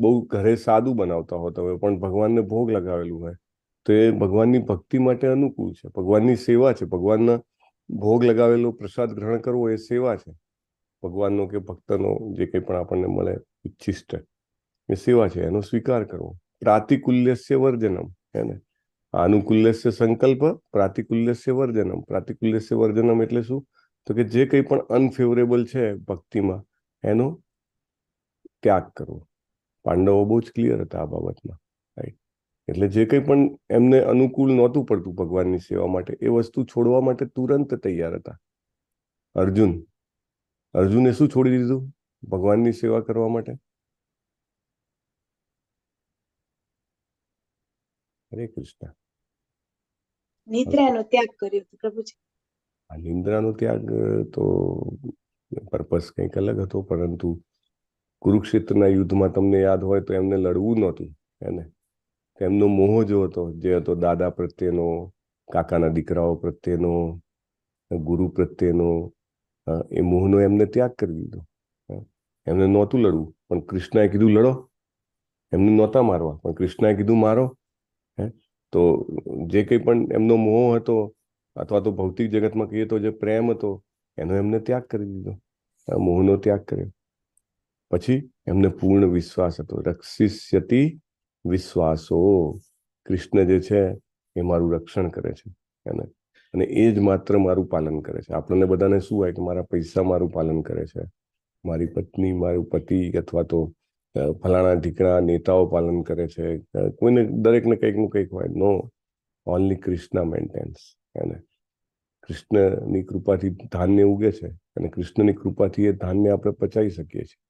બહુ ઘરે સાદું બનાવતા હો તમે, પણ ભગવાનને ભોગ લગાવેલું હોય તો એ ભગવાનની ભક્તિ માટે અનુકૂળ છે, ભગવાનની સેવા છે. ભગવાનના ભોગ લગાવેલો પ્રસાદ ગ્રહણ કરવો એ સેવા છે. ભગવાનનો કે ભક્તનો જે કંઈ પણ આપણને મળે ઉચ્છિષ્ટ એ સેવા છે, એનો સ્વીકાર કરવો. પ્રાતિકુલ્યસ્ય વર્જનમ, હે ને? આનુકૂલ્યસ્ય સંકલ્પ, પ્રાતિકુલ્યસ્ય વર્જનમ. પ્રાતિકુલ્યસ્ય વર્જનમ એટલે શું? તો કે જે કંઈ પણ અનફેવરેબલ છે ભક્તિમાં એનો ત્યાગ કરવો. પાંડવો બહુ જ ક્લિયર હતા આ બાબતમાં, રાઈટ. એટલે જે કંઈ પણ એમને અનુકૂળ નહોતું પડતું ભગવાનની સેવા માટે, એ વસ્તુ છોડવા માટે તુરંત તૈયાર હતા. અર્જુને શું છોડી દીધું ભગવાનની સેવા કરવા માટે? હરે કૃષ્ણ. નિદ્રાનો ત્યાગ કર્યો હતો પ્રભુજી. આ નિંદ્રાનો ત્યાગ તો પર્પસ કંઈક અલગ હતો, પરંતુ કુરુક્ષેત્રના યુદ્ધમાં તમને યાદ હોય તો એમને લડવું નહોતું, હે ને? એમનો મોહ જો હતો, જે હતો દાદા પ્રત્યેનો, કાકાના દીકરાઓ પ્રત્યેનો, ગુરુ પ્રત્યેનો, એ મોહનો એમને ત્યાગ કરી દીધો. એમને નહોતું લડવું, પણ કૃષ્ણએ કીધું લડો. એમને નહોતા મારવા, પણ કૃષ્ણએ કીધું મારો. તો જે કંઈ પણ એમનો મોહ હતો, અથવા તો ભૌતિક જગતમાં કહીએ તો જે પ્રેમ હતો, એનો એમને ત્યાગ કરી દીધો, મોહનો ત્યાગ કર્યો. પછી એમને પૂર્ણ વિશ્વાસ હતો. રક્ષિષ્યતિ વિશ્વાસો, કૃષ્ણ જે છે એ મારું રક્ષણ કરે છે, અને એ જ માત્ર મારું પાલન કરે છે. આપણને બધાને શું હોય કે મારા પૈસા મારું પાલન કરે છે, મારી પત્ની, મારું પતિ, અથવા તો ફલાણા ઢીકણા નેતાઓ પાલન કરે છે. કોઈને દરેકને કંઈકનું કંઈક હોય. નો, ઓનલી કૃષ્ણ મેન્ટેન્સ, એને કૃષ્ણની કૃપાથી ધાન્ય ઉગે છે, અને કૃષ્ણની કૃપાથી એ ધાન્ય આપણે પચાવી શકીએ છીએ.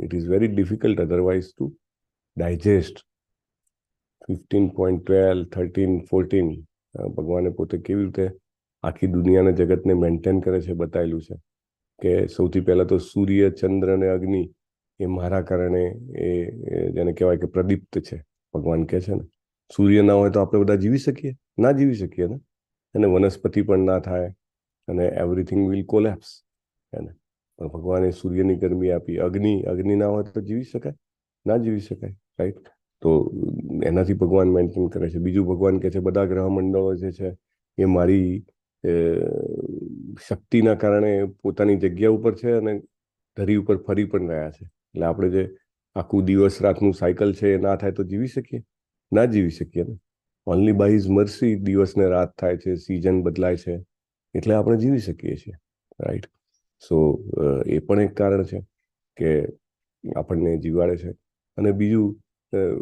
It is very difficult otherwise to digest. 15.12, 13, 14 ભગવાને પોતે કેવી રીતે આખી દુનિયાના જગતને મેન્ટેન કરે છે, બતાવેલું છે કે સૌથી પહેલા તો સૂર્ય, ચંદ્ર અને અગ્નિ એ મારા કારણે જેને કહેવાય કે પ્રદીપ્ત છે. ભગવાન કહે છે ને, સૂર્ય ના હોય તો આપણે બધા જીવી શકીએ? ના જીવી શકીએ ને. અને વનસ્પતિ પણ ના થાય અને એવરીથિંગ વિલ કોલેપ્સ. એને પણ ભગવાને સૂર્યની ગરમી આપી. અગ્નિ ના હોય તો જીવી શકાય? ના જીવી શકાય, રાઈટ? તો એનાથી ભગવાન મેન્ટેન કરે છે. બીજું ભગવાન કહે છે બધા ગ્રહ મંડળો જે છે એ મારી શક્તિના કારણે પોતાની જગ્યા ઉપર છે અને ધરી ઉપર ફરી પણ રહ્યા છે. એટલે આપણે જે આખું દિવસ રાતનું સાયકલ છે એ ના થાય તો જીવી શકીએ? ના જીવી શકીએ ને. ઓનલી બાય હિઝ મર્સી દિવસ ને રાત થાય છે, સિઝન બદલાય છે, એટલે આપણે જીવી શકીએ છીએ, રાઈટ? સો એ પણ એક કારણ છે કે આપણને જીવાડે છે. અને બીજું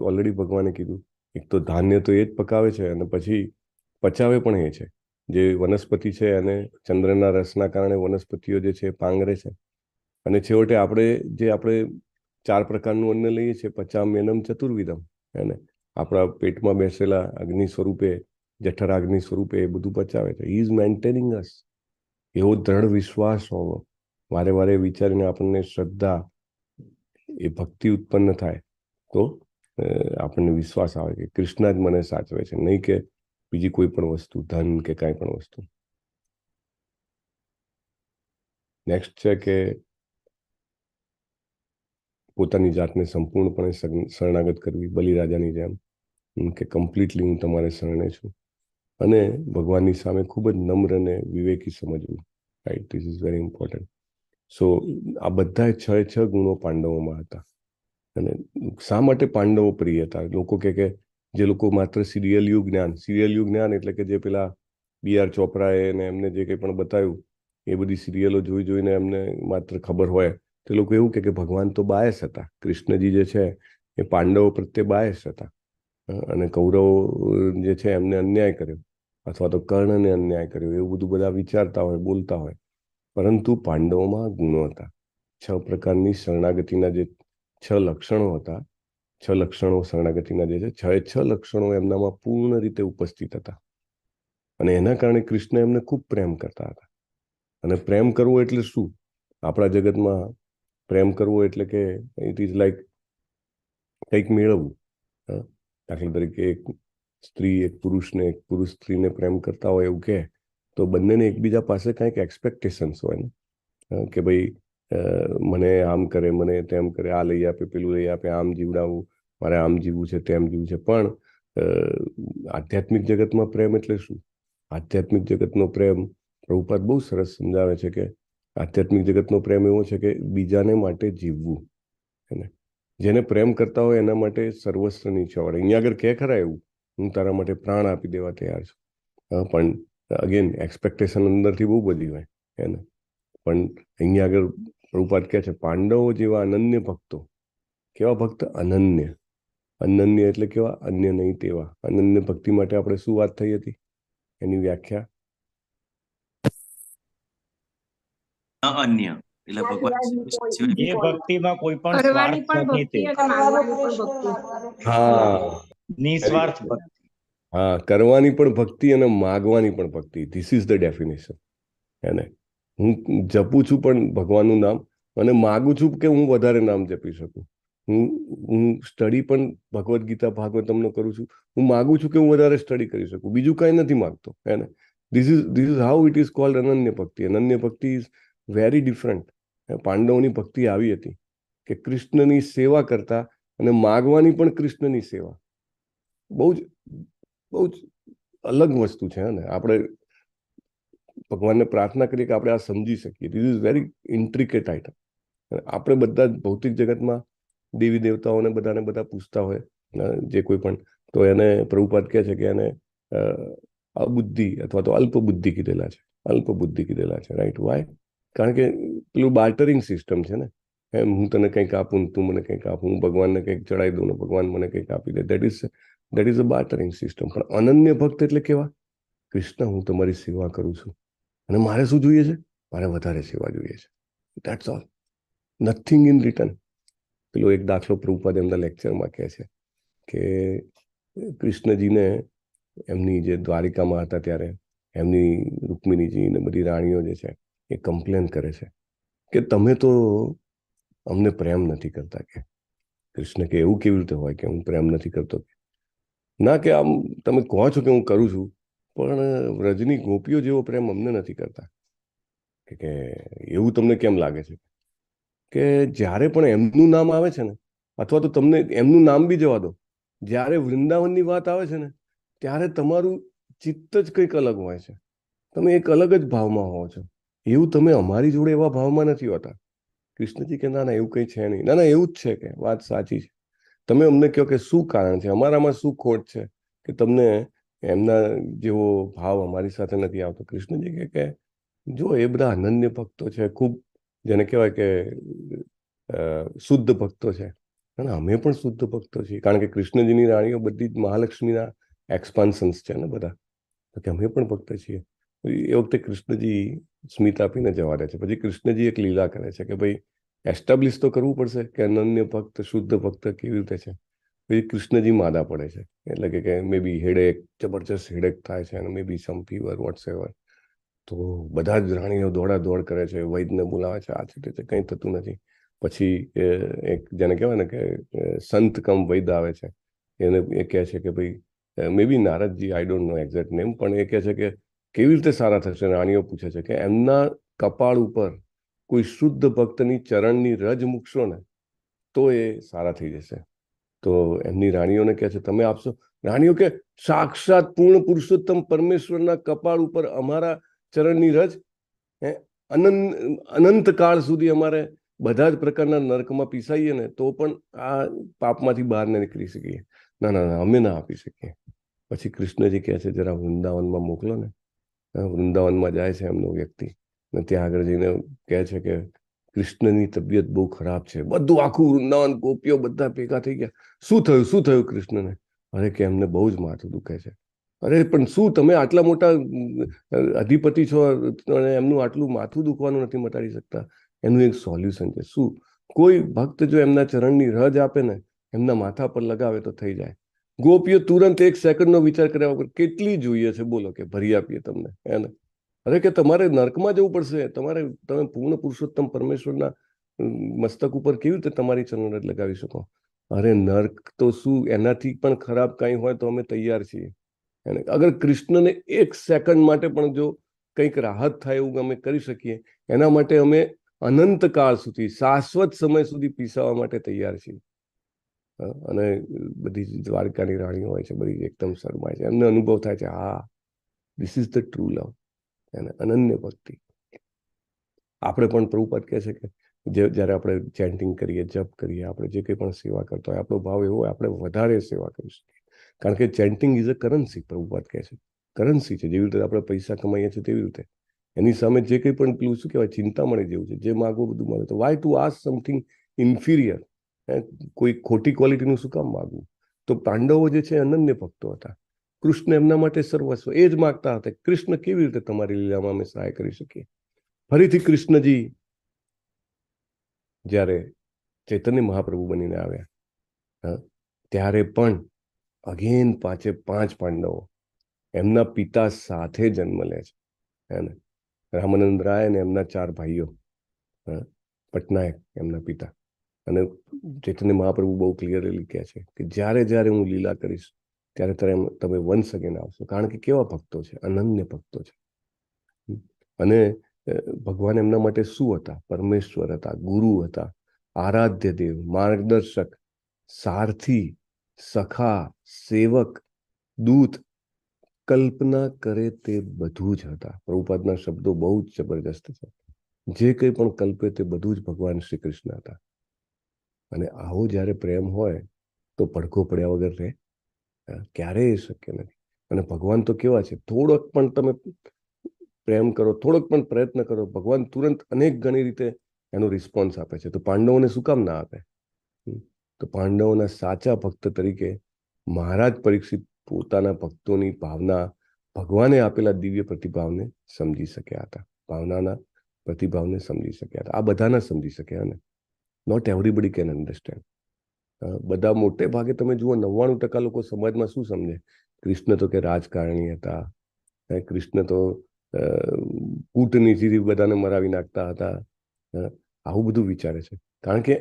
ઓલરેડી ભગવાને કીધું, એક તો ધાન્ય તો એ જ પકાવે છે અને પછી પચાવે પણ એ છે. જે વનસ્પતિ છે અને ચંદ્રના રસના કારણે વનસ્પતિઓ જે છે એ પાંગરે છે. અને છેવટે આપણે 4 પ્રકારનું અન્ન લઈએ છીએ, પચામ્યનમ ચતુર્વિધમ, એને આપણા પેટમાં બેસેલા અગ્નિ સ્વરૂપે, જઠરાગ્નિ સ્વરૂપે એ બધું પચાવે છે. હી ઇઝ મેન્ટેનિંગ અસ. એવો દ્રઢ વિશ્વાસ હોવો, વારે વારે વિચારીને આપણને શ્રદ્ધા, એ ભક્તિ ઉત્પન્ન થાય તો આપણને વિશ્વાસ આવે કે કૃષ્ણ જ મને સાચવે છે, નહીં કે બીજી કોઈ પણ વસ્તુ, ધન કે કાંઈ પણ વસ્તુ. નેક્સ્ટ છે કે પોતાની જાતને સંપૂર્ણપણે શરણાગત કરવી, બલિરાજાની જેમ કે કમ્પ્લીટલી હું તમારે શરણે છું. અને ભગવાનની સામે ખૂબ જ નમ્ર અને વિવેકી સમજવું, right? This is very important. So આ બધા 6 ગુણો પાંડવોમાં હતા. અને શા માટે પાંડવો પ્રિય હતા? લોકો કે જે લોકો માત્ર સિરિયલ જ્ઞાન એટલે કે જે પેલા B.R. ચોપરાએ અને એમને જે કંઈ પણ બતાવ્યું એ બધી સિરિયલો જોઈને એમને માત્ર ખબર હોય, તે લોકો એવું કે ભગવાન તો બાયસ હતા. કૃષ્ણજી જે છે એ પાંડવો પ્રત્યે બાયસ હતા અને કૌરવો જે છે એમને અન્યાય કર્યો અથવા તો કર્ણને અન્યાય કર્યો, એવું બધું બધા વિચારતા હોય, બોલતા હોય. પરંતુ પાંડવોમાં ગુણો હતા. 6 પ્રકારની શરણાગતિના જે 6 લક્ષણો હતા, 6 લક્ષણો શરણાગતિના જે છે, 6 લક્ષણો એમનામાં પૂર્ણ રીતે ઉપસ્થિત હતા. અને એના કારણે કૃષ્ણ એમને ખૂબ પ્રેમ કરતા હતા. અને પ્રેમ કરવો એટલે શું? આપણા જગતમાં પ્રેમ કરવો એટલે કે ઇટ ઇઝ લાઈક કંઈક મેળવવું. દાખલા તરીકે એક સ્ત્રી એક પુરુષ સ્ત્રીને પ્રેમ કરતા હોય એવું કહે તો બંનેને એકબીજા પાસે કંઈક એક્સપેક્ટેશન્સ હોય ને, કે ભાઈ મને આમ કરે, મને તેમ કરે, આ લઈ આપે, પેલું લઈ આપે, આમ જીવડાવું, મારે આમ જીવવું છે, તેમ જીવવું છે. પણ આધ્યાત્મિક જગતમાં પ્રેમ એટલે શું? આધ્યાત્મિક જગતનો પ્રેમ પ્રભુપાદ બહુ સરસ સમજાવે છે કે આધ્યાત્મિક જગતનો પ્રેમ એવો છે કે બીજાને માટે જીવવું. જેને પ્રેમ કરતા હોય એના માટે સર્વસ્વ નીચોવાડે. અહીંયા આગળ કે ખરા એવું, હું તારા માટે પ્રાણ આપી દેવા તૈયાર છું. પણ અગેન એક્સપેક્ટેશન અંદરથી બહુ બધી હોય એને. પણ અહીંયા આગળ પ્રભુપાદ કહે છે પાંડવો જેવા અનન્ય ભક્તો. કેવા ભક્ત? અનન્ય. અનન્ય એટલે કેવા? અન્ય નહીં તેવા. અનન્ય ભક્તિ માટે આપણે શું વાત થઈ હતી? એની વ્યાખ્યા અન્ય એટલે ભગવાન એ ભક્તિમાં કોઈ પણ સ્વાર્થ નથી તે. હા, નિસ્વાર્થ ભક્તિ. હા, કરવાની પણ ભક્તિ અને માગવાની પણ ભક્તિ. This is the definition. એને હું જપું છું પણ ભગવાનનું નામ, અને માગું છું કે હું વધારે નામ જપી શકું. હું સ્ટડી પણ ભગવદ્ ગીતા ભાગવતમનો કરું છું. હું માગું છું કે હું વધારે સ્ટડી કરી શકું. બીજું કાંઈ નથી માગતો. એને this is how it is called અનન્ય ભક્તિ. અનન્ય ભક્તિ ઇઝ વેરી ડિફરન્ટ. પાંડવોની ભક્તિ આવી હતી કે કૃષ્ણની સેવા કરતા અને માગવાની પણ કૃષ્ણની સેવા. બહુ જ અલગ વસ્તુ છે. ને આપણે ભગવાનને પ્રાર્થના કરીએ કે આપણે આ સમજી શકીએ. This is very intricate item. આપણે બધા જ ભૌતિક જગતમાં દેવી દેવતાઓને બધા પૂછતા હોય જે કોઈ પણ, તો એને પ્રભુપાદ કહે છે કે એને અબુદ્ધિ અથવા તો અલ્પ બુદ્ધિ કીધેલા છે. અલ્પ બુદ્ધિ કીધેલા છે, રાઈટ? વાય? કારણ કે પેલું બાર્ટરિંગ સિસ્ટમ છે ને. હું તને કંઈક આપું ને તું મને કંઈક આપું, હું ભગવાનને કંઈક ચડાવી દઉં ને ભગવાન મને કંઈક આપી દે. That is a bartering system. પણ અનન્ય ભક્ત એટલે કેવા? કૃષ્ણ, હું તમારી સેવા કરું છું અને મારે શું જોઈએ છે? મારે વધારે સેવા જોઈએ છે. That's all. Nothing in written. પેલો એક દાખલો પ્રભુપાદ એમના લેક્ચરમાં કહે છે કે કૃષ્ણજીને એમની જે દ્વારિકામાં હતા ત્યારે એમની રૂકમિણીજી ને બધી રાણીઓ જે છે એ કમ્પ્લેન કરે છે કે તમે તો અમને પ્રેમ નથી કરતા. કે કૃષ્ણ કે એવું કેવી રીતે હોય કે હું પ્રેમ નથી કરતો? ના, કે આમ તમે કહો છો કે હું કરું છું, પણ વ્રજની ગોપીઓ જેવો પ્રેમ અમને નથી કરતા. કે એવું તમને કેમ લાગે છે? કે જ્યારે પણ એમનું નામ આવે છે ને, અથવા તો તમને એમનું નામ બી જવા દો, જ્યારે વૃંદાવનની વાત આવે છે ને, ત્યારે તમારું ચિત્ત જ કંઈક અલગ હોય છે. તમે એક અલગ જ ભાવમાં હોવ છો. એવું તમે અમારી જોડે એવા ભાવમાં નથી હોતા. કૃષ્ણજી કે ના ના એવું કંઈ છે નહીં. ના ના એવું જ છે, કે વાત સાચી છે. તમે અમને કહો કે શું કારણ છે, અમારામાં શું ખોટ છે કે તમને એમના જેવો ભાવ અમારી સાથે નથી આવતો? કૃષ્ણજી કે જો એ બધા અનન્ય ભક્તો છે, ખૂબ જેને કહેવાય કે શુદ્ધ ભક્તો છે. અને અમે પણ શુદ્ધ ભક્તો છીએ, કારણ કે કૃષ્ણજીની રાણીઓ બધી જ મહાલક્ષ્મીના એક્સપાન્શન્સ છે ને બધા, તો કે અમે પણ ભક્ત છીએ. એ વખતે કૃષ્ણજી સ્મિત આપીને જવા દે છે. પછી કૃષ્ણજી એક લીલા કરે છે કે ભાઈ એસ્ટાબ્લિશ તો કરવું પડશે કે અનન્ય ભક્ત શુદ્ધ ભક્ત કેવી રીતે છે. પછી કૃષ્ણજી માદા પડે છે, એટલે કે મે બી હેડેક, જબરજસ્ત હેડેક થાય છે, અને મે બી સમ ફીવર વોટ્સએવર. તો બધા જ રાણીઓ દોડા દોડ કરે છે, વૈદ્યને બોલાવે છે, આ છે તે કંઈ થતું નથી. પછી એક જેને કહેવાય ને કે સંત કમ વૈદ્ય આવે છે, એને એ કહે છે કે ભાઈ maybe Naradji, I don't know exact name, પણ એ કહે છે કે કેવી રીતે સારા થશે? રાણીઓ પૂછે છે કે એમના કપાળ ઉપર કોઈ શુદ્ધ ભક્તની ચરણની રજ મૂકશો ને તો એ સારા થઈ જશે. તો એમની રાણીઓને કહે છે તમે આપશો? રાણીઓ કે સાક્ષાત પૂર્ણ પુરુષોત્તમ પરમેશ્વરના કપાળ ઉપર અમારા ચરણની રજ, અનંત કાળ સુધી અમારે બધા જ પ્રકારના નર્કમાં પીસાઈએ ને તો પણ આ પાપમાંથી બહાર ન નીકળી શકીએ. ના ના ના, અમે ના આપી શકીએ. પછી કૃષ્ણજી કહે છે જરા વૃંદાવનમાં મોકલો ને. વૃંદાવનમાં જાય છે એમનો વ્યક્તિ, ને ત્યાં આગળ જઈને કહે છે કે કૃષ્ણની તબિયત બહુ ખરાબ છે. બધું આખું વૃંદાવન, ગોપીઓ બધા ભેગા થઈ ગયા. શું થયું, શું થયું કૃષ્ણને? અરે કે એમને બહુ જ માથું દુખે છે. અરે પણ શું, તમે આટલા મોટા અધિપતિ છો અને એમનું આટલું માથું દુખવાનું નથી મટાડી શકતા? એનું એક સોલ્યુશન છે. શું? કોઈ ભક્ત જો એમના ચરણની રજ આપે ને, એમના માથા પર લગાવે તો થઈ જાય. ગોપીઓ તુરંત એક સેકન્ડનો વિચાર કર્યા વગર કેટલી જોઈએ છે બોલો કે ભરી આપીએ તમને, હે ને? અરે કે તમારે નર્કમાં જવું પડશે, તમે પૂર્ણ પુરુષોત્તમ પરમેશ્વરના મસ્તક ઉપર કેવી રીતે તમારી ચરણ રજ લગાવી શકો? અરે નર્ક તો શું, એનાથી પણ ખરાબ કંઈ હોય તો અમે તૈયાર છીએ. અગર કૃષ્ણને એક સેકન્ડ માટે પણ જો કંઈક રાહત થાય એવું અમે કરી શકીએ, એના માટે અમે અનંત કાળ સુધી, શાશ્વત સમય સુધી પીસાવા માટે તૈયાર છીએ. અને બધી દ્વારકાની રાણીઓ હોય છે, બધી એકદમ શરમાય છે. એમને અનુભવ થાય છે, હા, ધીસ ઇઝ ધ ટ્રુ લવ, અને અનન્ય ભક્તિ. આપણે પણ પ્રભુપાદ કહે છે કે જ્યારે આપણે ચેન્ટિંગ કરીએ, જપ કરીએ, આપણે જે કંઈ પણ સેવા કરતા હોય, આપણો ભાવ એવો હોય આપણે વધારે સેવા કરી શકીએ. કારણ કે chanting is a currency. Prabhupada કહે છે કરન્સી છે. જેવી રીતે આપણે પૈસા કમાઈએ છીએ તેવી રીતે એની સામે જે કંઈ પણ પેલું શું કહેવાય, ચિંતામણી જેવું છે. જે માગવું બધું મળે. તો why to ask something inferior? કોઈ ખોટી ક્વોલિટીનું શું કામ માગવું? તો પાંડવો જે છે અનન્ય ભક્તો હતા. કૃષ્ણ એમના માટે સર્વસ્વ, એ જ માગતા હતા. કૃષ્ણ કેવી રીતે તમારી લીલામાં અમે સહાય કરી શકીએ? ફરીથી કૃષ્ણજી જ્યારે ચૈતન્ય મહાપ્રભુ બનીને આવ્યા, ત્યારે પણ અગેન 5 પાંડવો એમના પિતા સાથે જન્મ લે છે, હે ને? રામાનંદ રાય અને એમના 4 ભાઈઓ, પટનાયક એમના પિતા. અને ચૈતન્ય મહાપ્રભુ બહુ ક્લિયરલી કહે છે કે જ્યારે જ્યારે હું લીલા કરીશ ત્યારે તમે વન્સ અગેન આવશો. કારણ કે કેવા ભક્તો છે, અનન્ય ભક્તો છે. અને ભગવાન એમના માટે શું હતા? પરમેશ્વર હતા, ગુરુ હતા, આરાધ્ય દેવ, માર્ગદર્શક, સારથી, સખા, સેવક, દૂત, કલ્પના કરે તે બધું જ હતા. પ્રભુપાદના શબ્દો બહુ જ જબરજસ્ત છે. જે કંઈ પણ કલ્પે તે બધું જ ભગવાન શ્રી કૃષ્ણ હતા. અને આવો જ્યારે પ્રેમ હોય તો પડઘો પડ્યા વગર રહે? ક્યારેય શક્ય નથી. અને ભગવાન તો કેવા છે, થોડોક પણ તમે પ્રેમ કરો, થોડોક પણ પ્રયત્ન કરો, ભગવાન તુરંત અનેક ગણી રીતે એનો રિસ્પોન્સ આપે છે. તો પાંડવોને શું કામ ના આપે? તો પાંડવોના સાચા ભક્ત તરીકે મહારાજ પરીક્ષિત પોતાના ભક્તોની ભાવના, ભગવાને આપેલા દિવ્ય પ્રતિભાવને સમજી શક્યા હતા. ભાવનાના પ્રતિભાવને સમજી શક્યા હતા. આ બધાના સમજી શક્યા ને. Not everybody can understand. બધા મોટે ભાગે તમે જુઓ 99% લોકો સમાજમાં શું સમજે? કૃષ્ણ તો કે રાજકારણી હતા, કૃષ્ણ તો કૂટનીતિથી બધાને મરાવી નાખતા હતા. આવું બધું વિચારે છે, કારણ કે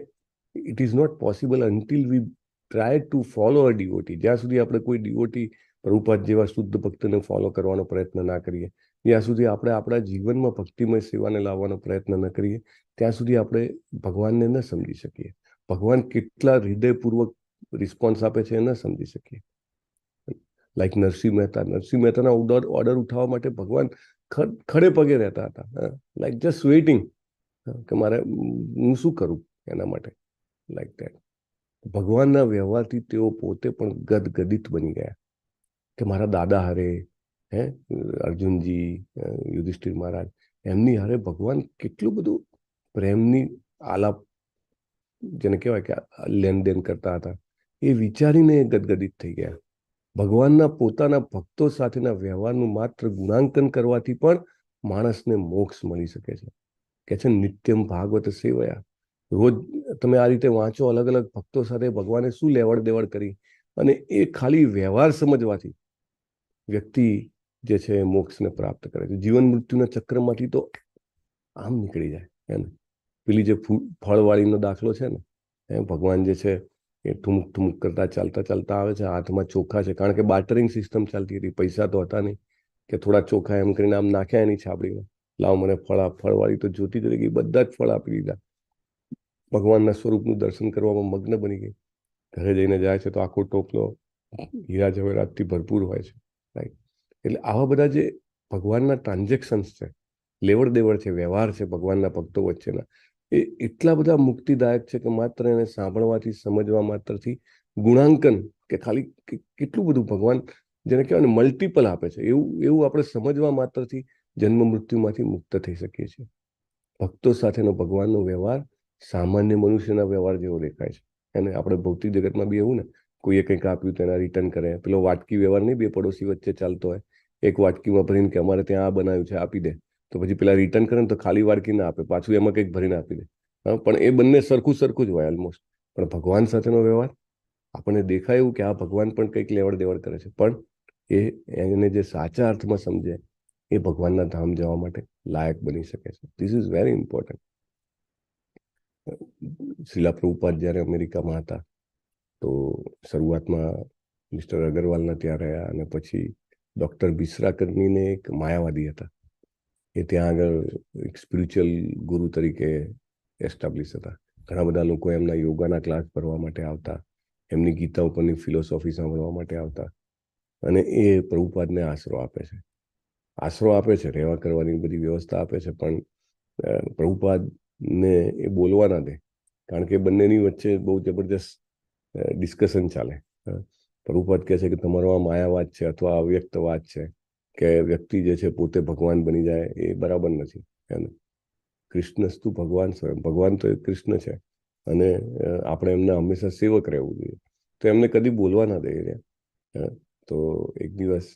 it is not possible until we try to follow a devotee. જ્યાં સુધી આપણે કોઈ ડિવોટી પ્રભુપાદ જેવા શુદ્ધ ભક્તને ફોલો કરવાનો પ્રયત્ન ના કરીએ, જ્યાં સુધી આપણે આપણા જીવનમાં ભક્તિમય સેવાને લાવવાનો પ્રયત્ન ન કરીએ, ત્યાં સુધી આપણે ભગવાનને ન સમજી શકીએ. ભગવાન કેટલા હૃદયપૂર્વક રિસ્પોન્સ આપે છે એ ન સમજી શકીએ. લાઈક નરસિંહ મહેતાના ઓર્ડર ઉઠાવવા માટે ભગવાન ખડે પગે રહેતા હતા, લાઈક જસ્ટ વેઇટિંગ કે મારે હું શું કરું એના માટે, લાઈક દેટ. ભગવાનના વ્યવહારથી તેઓ પોતે પણ ગદગદિત બની ગયા કે મારા દાદા હારે, અર્જુનજી, યુધિષ્ઠિર મહારાજ, એમની હારે ભગવાન કેટલું બધું પ્રેમની આલાપ, જેને કહેવાય કે લેનદેન કરતા હતા. એ વિચારીને ગદગદિત થઈ ગયા. ભગવાનના પોતાના ભક્તો સાથેના વ્યવહારનું માત્ર ગુણાંકન કરવાથી પણ માણસને મોક્ષ મળી શકે છે. કે છે નિત્યમ ભાગવત સેવયા. રોજ તમે આ રીતે વાંચો, અલગ અલગ ભક્તો સાથે ભગવાને શું લેવડ દેવડ કરી, અને એ ખાલી વ્યવહાર સમજવાથી વ્યક્તિ જે છે મોક્ષને પ્રાપ્ત કરે છે. જીવન મૃત્યુના ચક્રમાંથી તો આમ નીકળી જાય. પેલી જે ફળવાળીનો દાખલો છે ને, ભગવાન જે છે એ ઠુમુક ઠુમુક કરતા ચાલતા ચાલતા આવે છે, હાથમાં ચોખા છે, કારણ કે બાર્ટરિંગ સિસ્ટમ ચાલતી હતી, પૈસા તો હતા નહીં કે થોડા ચોખા એમ કરીને આમ નાખ્યા એની છાબડીમાં, લાવ મને ફળ આપ. ફળવાળી તો જોતી જ રહી ગઈ, બધા જ ફળ આપી દીધા. ભગવાનના સ્વરૂપનું દર્શન કરવામાં મગ્ન બની ગઈ. ઘરે જઈને જાય છે તો આખો ટોપલો હીરા જવેરાતથી ભરપૂર હોય છે, રાઈટ. એટલે આવા બધા જે ભગવાનના ટ્રાન્ઝેક્શન્સ છે, લેવડ દેવડ છે, વ્યવહાર છે ભગવાનના ભક્તો વચ્ચેના, એ એટલા બધા મુક્તિદાયક છે કે માત્ર એને સાંભળવાથી, સમજવા માત્રથી ગુણાંકન કે ખાલી કેટલું બધું ભગવાન જેને કહેવાય ને મલ્ટિપલ આપે છે, એવું આપણે સમજવા માત્રથી જન્મ મૃત્યુમાંથી મુક્ત થઈ શકીએ છીએ. ભક્તો સાથેનો ભગવાનનો વ્યવહાર સામાન્ય મનુષ્યના વ્યવહાર જેવો દેખાય છે. એને આપણે ભૌતિક જગતમાં બી એવું ને, કોઈએ કંઈક આપ્યું તો એના રિટર્ન કરે. પેલો વાટકી વ્યવહાર નહીં, બે પડોશી વચ્ચે ચાલતો હોય, એક વાટકીમાં ભરીને કે અમારે ત્યાં આ બનાવ્યું છે આપી દે, તો પછી પેલા રિટર્ન કરે ને તો ખાલી વાટકી ના આપે, પાછું એમાં કંઈક ભરીને આપી દે. પણ એ બંને સરખું જ હોય ઓલમોસ્ટ. પણ ભગવાન સાથેનો વ્યવહાર આપણને દેખાય એવું કે આ ભગવાન પણ કંઈક લેવડ દેવડ કરે છે, પણ એને જે સાચા અર્થમાં સમજે એ ભગવાનના ધામ જવા માટે લાયક બની શકે છે. This is very important. Srila Prabhupada જ્યારે અમેરિકામાં હતા તો શરૂઆતમાં મિસ્ટર અગરવાલના ત્યાં રહ્યા, અને પછી ડૉક્ટર બિસ્રા કરીને એક માયાવાદી હતા, એ ત્યાં આગળ એક સ્પિરિચ્યુઅલ ગુરુ તરીકે એસ્ટાબ્લિશ હતા. ઘણા બધા લોકો એમના યોગાના ક્લાસ ભરવા માટે આવતા, એમની ગીતા ઉપરની ફિલોસોફી સાંભળવા માટે આવતા, અને એ પ્રભુપાદને આશરો આપે છે, રહેવા કરવાની બધી વ્યવસ્થા આપે છે, પણ પ્રભુપાદને એ બોલવા ના દે, કારણ કે બંનેની વચ્ચે બહુ જબરજસ્ત ડિસ્કશન ચાલે. પ્રભુપાદ કહે છે કે તમારો આ માયાવાદ છે અથવા અવ્યક્તવાદ છે કે વ્યક્તિ જે છે પોતે ભગવાન બની જાય, એ બરાબર નથી. કૃષ્ણસ્તુ ભગવાન સ્વયં, ભગવાન તો એ કૃષ્ણ છે, અને આપણે એમના હંમેશા સેવક રહેવું જોઈએ. તો એમને કદી બોલવા ના દે. તો એક દિવસ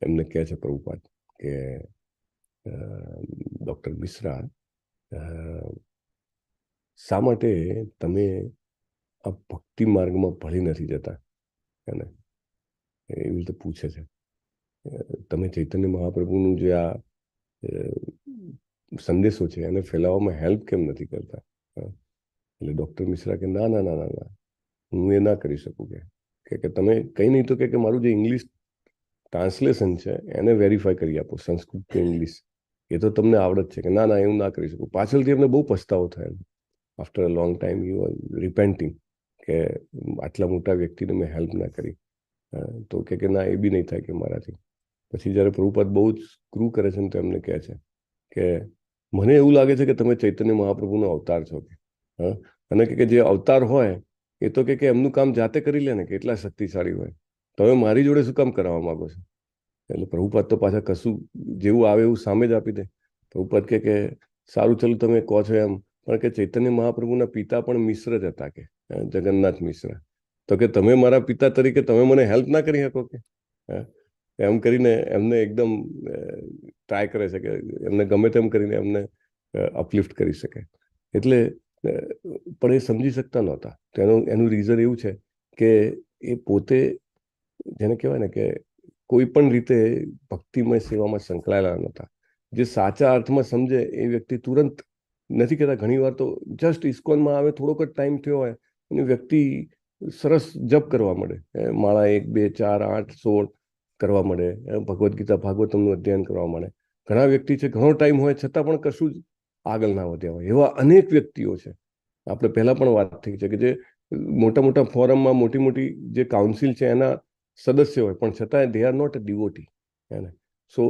એમને કહે છે પ્રભુપાદ કે ડૉક્ટર બિસ્રા, શા માટે તમે આ ભક્તિ માર્ગમાં ભળી નથી જતા? એવી રીતે પૂછે છે. તમે ચૈતન્ય મહાપ્રભુનું જે આ સંદેશો છે એને ફેલાવવામાં હેલ્પ કેમ નથી કરતા? એટલે ડૉક્ટર મિશ્રા કે ના ના ના ના ના, હું એ ના કરી શકું. કે તમે કંઈ નહીં તો કે મારું જે ઇંગ્લિશ ટ્રાન્સલેશન છે એને વેરીફાઈ કરી આપો, સંસ્કૃત કે ઇંગ્લિશ, એ તો તમને આવડત છે. કે ના ના, એવું ના કરી શકું. પાછળથી એમને બહુ પસ્તાવો થયો. After a long time he was repenting કે આટલા મોટા વ્યક્તિને મેં હેલ્પ ના કરી. તો કે ના, એ બી નહીં થાય કે મારાથી. પછી જ્યારે પ્રભુપાદ બહુ જ ક્રૂ કરે છે ને તો એમને કહે છે કે મને એવું લાગે છે કે તમે ચૈતન્ય મહાપ્રભુનો અવતાર છો. અને કે જે અવતાર હોય એ તો કે એમનું કામ જાતે કરી લે ને, કે એટલા શક્તિશાળી હોય, તમે મારી જોડે શું કામ કરાવવા માંગો છો? એટલે પ્રભુપાદ તો પાછા કશું જેવું આવે એવું સામે જ આપી દે. પ્રભુપાદ કે સારું ચલો તમે કહો છો એમ, પણ કે ચૈતન્ય મહાપ્રભુના પિતા પણ મિશ્ર જ હતા, કે જગન્નાથ મિશ્ર. તો કે તમે મારા પિતા તરીકે તમે મને હેલ્પ ના કરી શકો? કે એમ કરીને એમને એકદમ ટ્રાય કરે છે કે એમને ગમે તેમ કરીને એમને અપલિફ્ટ કરી શકે. એટલે પણ એ સમજી શકતા નહોતા. તો એનું રીઝન એવું છે કે એ પોતે, જેને કહેવાય ને કે કોઈ પણ રીતે ભક્તિમય સેવામાં સંકળાયેલા નહોતા. જે સાચા અર્થમાં સમજે એ વ્યક્તિ તુરંત, નથી કહેતા ઘણી વાર તો જસ્ટ ઇસ્કોનમાં આવે, થોડોક જ ટાઈમ થયો હોય અને વ્યક્તિ સરસ જપ કરવા મળે, માળા 1, 2, 4, 8, 16 કરવા મળે, ભગવદ્ ગીતા ભાગવતમનું અધ્યયન કરવા મળે. ઘણા વ્યક્તિ છે ઘણો ટાઈમ હોય છતાં પણ કશું જ આગળ ના વધ્યા હોય. એવા અનેક વ્યક્તિઓ છે. આપણે પહેલા પણ વાત થઈ છે કે જે મોટા મોટા ફોરમમાં મોટી મોટી જે કાઉન્સિલ છે એના સદસ્ય હોય પણ છતાં they are not a devotee. So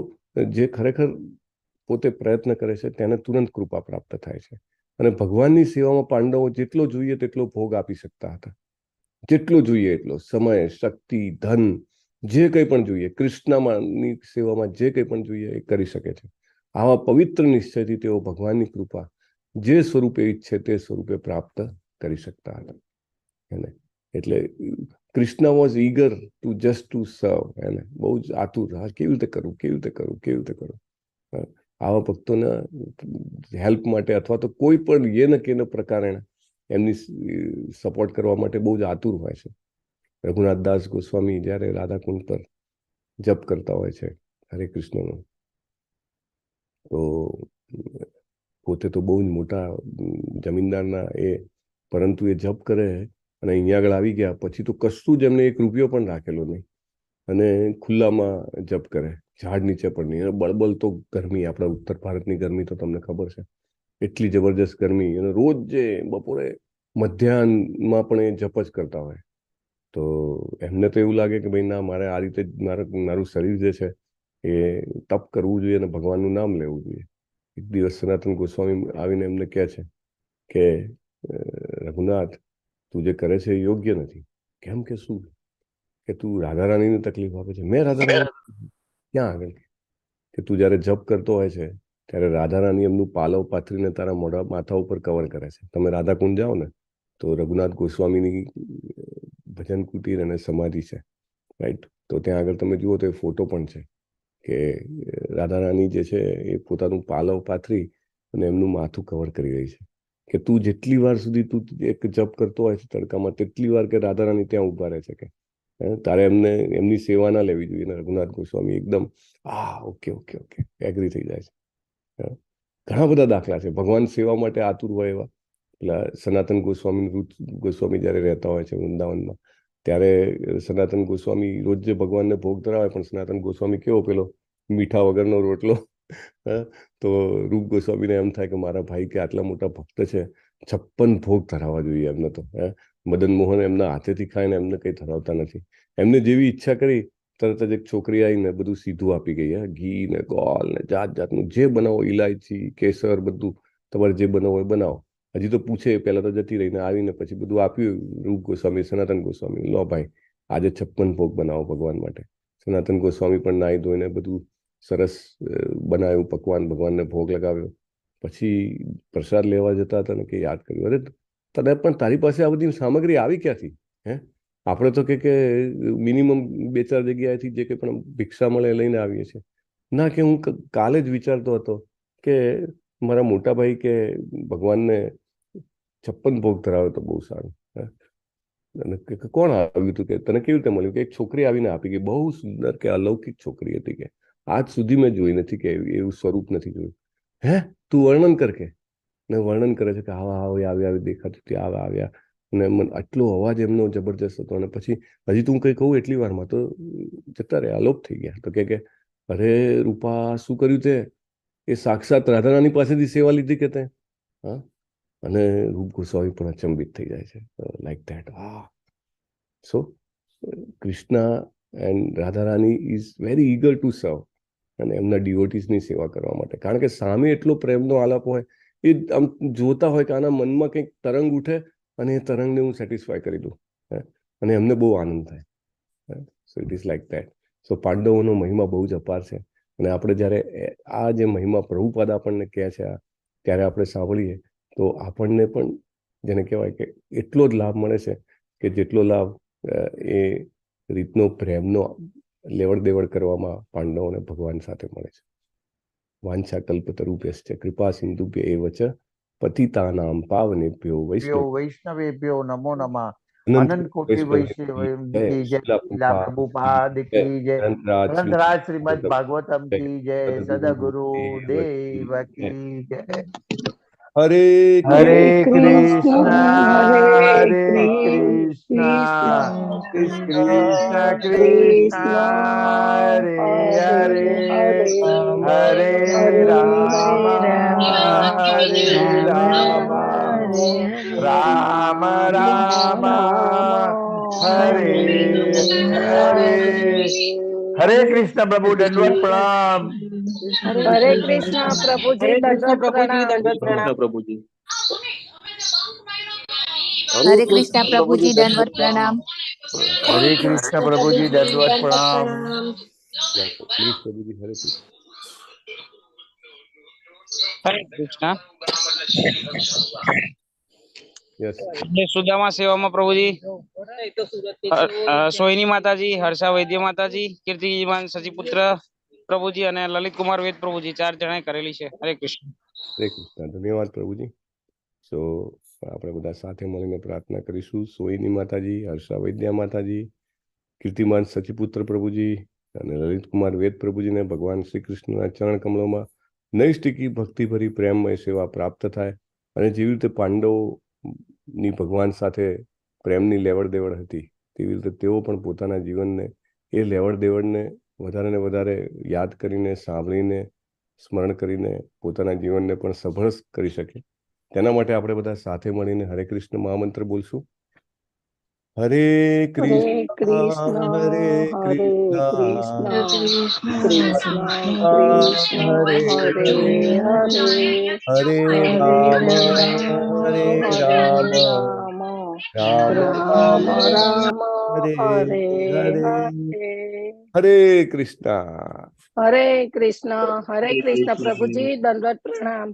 જે ખરેખર પોતે પ્રયત્ન કરે છે તેને તુરંત કૃપા પ્રાપ્ત થાય છે. અને ભગવાનની સેવામાં પાંડવો જેટલો જોઈએ તેટલો ભોગ આપી શકતા હતા, જેટલો જોઈએ એટલો સમય, શક્તિ, ધન, જે કંઈ પણ જોઈએ, કૃષ્ણની સેવામાં જે કંઈ પણ જોઈએ એ કરી શકે છે. આવા પવિત્ર નિશ્ચયથી તેઓ ભગવાનની કૃપા જે સ્વરૂપે ઈચ્છે તે સ્વરૂપે પ્રાપ્ત કરી શકતા હતા. એટલે Krishna was eager two just two સર્વ. બહુ જ આતુર, કેવી રીતે કરું, કેવી રીતે કરું, કેવી રીતે કરું. આવા ભક્તોના હેલ્પ માટે અથવા તો કોઈ પણ યેન કેન પ્રકારે એમની સપોર્ટ કરવા માટે બહુ જ આતુર હોય છે. રઘુનાથદાસ ગોસ્વામી જ્યારે રાધાકુંડ પર જપ કરતા હોય છે હરે કૃષ્ણનો, તો પોતે તો બહુ જ મોટા જમીનદારના પરંતુ એ જપ કરે અને અહીંયા આગળ આવી ગયા પછી તો કશું જ એમને 1 રૂપિયો પણ રાખેલો નહીં અને ખુલ્લામાં જપ કરે, ઝાડ નીચે પણ નહીં. બળબલ તો ગરમી, આપણા ઉત્તર ભારતની ગરમી તો તમને ખબર છે, એટલી જબરજસ્ત ગરમી. અને રોજ જે બપોરે મધ્યાહનમાં પણ એ જપ જ કરતા હોય. તો એમને તો એવું લાગે કે ભાઈ ના, મારે આ રીતે મારું શરીર જે છે એ તપ કરવું જોઈએ અને ભગવાનનું નામ લેવું જોઈએ. એક દિવસ સનાતન ગોસ્વામી આવીને એમને કહે છે કે રઘુનાથ, તું જે કરે છે એ યોગ્ય નથી. કેમ કે શું? કે તું રાધા રાણીની તકલીફ આપે છે. મેં રાધા રાણી ક્યાં આગળ? કે તું જ્યારે જપ કરતો હોય છે ત્યારે રાધા રાણી એમનું પાલવ પાથરીને તારા મોઢા માથા ઉપર કવર કરે છે. તમે રાધાકુંડ જાઓ ને તો રઘુનાથ ગોસ્વામીની ભજન કુટીર અને સમાધિ છે, રાઈટ? તો ત્યાં આગળ તમે જુઓ તો એ ફોટો પણ છે કે રાધા રાણી જે છે એ પોતાનું પાલવ પાથરી અને એમનું માથું કવર કરી રહી છે. કે તું જેટલી વાર સુધી તું એક જપ કરતો હોય છે તડકામાં, તેટલી વાર કે રાધા રાણી ત્યાં ઉભા રહે છે કે તારે એમની સેવા ના લેવી જોઈએ. રઘુનાથ ગોસ્વામી એકદમ ઓકે ઓકે ઓકે એગ્રી થઈ જાય છે. ઘણા બધા દાખલા છે ભગવાન સેવા માટે આતુર હોય એવા. પેલા સનાતન ગોસ્વામી જ્યારે રહેતા હોય છે વૃંદાવનમાં, ત્યારે સનાતન ગોસ્વામી રોજ જે ભગવાનને ભોગ ધરાવે, પણ સનાતન ગોસ્વામી કેવો પેલો મીઠા વગરનો રોટલો. તો રૂપ ગોસ્વામીને એમ થાય કે મારા ભાઈ કે આટલા મોટા ભક્ત છે, 56 ભોગ ધરાવવા જોઈએ એમને તો. મદન મોહન એમના હાથેથી ખાઈને એમને કંઈ ધરાવતા નથી. એમને જેવી ઈચ્છા કરી તરત જ એક છોકરી આવીને બધું સીધું આપી ગઈ. ઘી ને ગોળ ને જાત જાતનું જે બનાવો, ઇલાયચી, કેસર, બધું તમારે જે બનાવો એ બનાવો. હજી તો પૂછે પહેલા તો જતી રહીને આવીને પછી બધું આપ્યું રૂપ ગોસ્વામી, સનાતન ગોસ્વામી, લો ભાઈ આજે 56 ભોગ બનાવો ભગવાન માટે. સનાતન ગોસ્વામી પણ નાહી ધોઈને બધું સરસ બનાવ્યું પકવાન, ભગવાનને ભોગ લગાવ્યો. પછી પ્રસાદ લેવા જતા હતા ને કે યાદ કર્યું, અરે તને પણ તારી પાસે આ બધી સામગ્રી આવી ક્યાંથી? આપણે તો કે મિનિમમ 2-4 જગ્યાએથી જે કંઈ પણ ભિક્ષા મળે લઈને આવીએ છીએ. ના, કે હું કાલે જ વિચારતો હતો કે મારા મોટા ભાઈ કે ભગવાનને 56 ભોગ ધરાવે તો બહુ સારું. અને કોણ આવ્યું હતું? કે તને કેવી રીતે મળ્યું? કે એક છોકરી આવીને આપી ગઈ, બહુ સુંદર કે અલૌકિક છોકરી હતી, કે આજ સુધી મેં જોઈ નથી, કે એવું સ્વરૂપ નથી જોયું. તું વર્ણન કર. કે ને વર્ણન કરે છે કે આવા આવી દેખાતી હતી, આવ્યા. અને આટલો અવાજ એમનો જબરજસ્ત હતો. અને પછી હજી તું કંઈ કહું એટલી વારમાં તો જતા રહ્યા, અલોપ થઈ ગયા. તો કે અરે રૂપા, શું કર્યું તે? એ સાક્ષાત રાધા રાણી પાસેથી સેવા લીધી કે તે? અને રૂપ ગોસ્વામી પણ અચંબિત થઈ જાય છે, like that. So Krishna and Radha Rani is very eager two સર્વ, અને એમના ડિવોટીઝની સેવા કરવા માટે. કારણ કે સામે એટલો પ્રેમનો આલાપ હોય, એ આમ જોતા હોય કે આના મનમાં કંઈક તરંગ ઉઠે અને એ તરંગને હું સેટિસ્ફાય કરી દઉં, અને એમને બહુ આનંદ થાય. So it is like that. So પાંડવોનો મહિમા બહુ જ અપાર છે. અને આપણે જ્યારે આ જે મહિમા પ્રભુપાદ આપણને કહે છે ત્યારે આપણે સાંભળીએ તો આપણને પણ જેને કહેવાય કે એટલો જ લાભ મળે છે કે જેટલો લાભ એ રીતનો પ્રેમનો લેવડ દેવડ કરવામાં પાંડવોને ભગવાન સાથે મળે છે. વાંછા કલ્પતરુભ્યશ્ચ કૃપા સિંધુભ્ય એવ ચ પતિતાનાં પાવનેભ્યો વૈષ્ણવેભ્યો નમો નમઃ. अनंत कोटि वैष्णव की जय, लीला प्रभुपाद की जय, ग्रंथराज श्रीमद् भागवतम की जय, सदगुरु देव की जय। हरे हरे कृष्णा हरे कृष्णा कृष्ण कृष्णा हरे हरे, हरे राम हरे राम, राम राम हरे हरे। हरे कृष्ण प्रभु, दंडवत प्रणाम। हरे कृष्णा प्रभु जी, दंडवत प्रणाम। प्रभु जी। हरे कृष्णा प्रभु जी, दंडवत प्रणाम। हरे कृष्ण प्रभु जी, दंडवत प्रणाम। अमरीश प्रभु जी, हरे कृष्ण। हरे कृष्णा। यस, સુદામા સેવામાં પ્રભુજી, સોહિની માતાજી, હર્ષા વૈદ્ય માતાજી, કીર્તિમાન સચીપુત્ર પ્રભુજી અને લલિત કુમાર વેદ પ્રભુજી 4 જણાએ કરેલી છે. હરે કૃષ્ણ. હરે કૃષ્ણ. ધન્યવાદ પ્રભુજી. સો આપણે બધા સાથે મળીને પ્રાર્થના કરીશું. સોહિની માતાજી, હર્ષા વૈદ્યા માતાજી, કીર્તિમાન સચીપુત્ર પ્રભુજી અને લલિત કુમાર વેદ પ્રભુજીને ભગવાન શ્રી કૃષ્ણના ચરણ કમળોમાં નૈષ્ટિકી ભક્તિભરી પ્રેમમય સેવા પ્રાપ્ત થાય. અને જેવી રીતે પાંડવોની ભગવાન સાથે પ્રેમની લેવડ દેવડ હતી, તેવી રીતે તેઓ પણ પોતાના જીવનને એ લેવડ દેવડને વધારે ને વધારે યાદ કરીને, સાંભળીને, સ્મરણ કરીને પોતાના જીવનને પણ સફળ કરી શકે. તેના માટે આપણે બધા સાથે મળીને હરે કૃષ્ણ મહામંત્ર બોલશું. હરે કૃષ્ણ હરે કૃષ્ણ कृष्ण कृष्ण હરે हरे हरे, હરે राम હરે हरे રામ राम, રામ राम राम હરે हरे હરે हरे। હરે કૃષ્ણ. हरे कृष्ण प्रभु जी, दंडवत प्रणाम।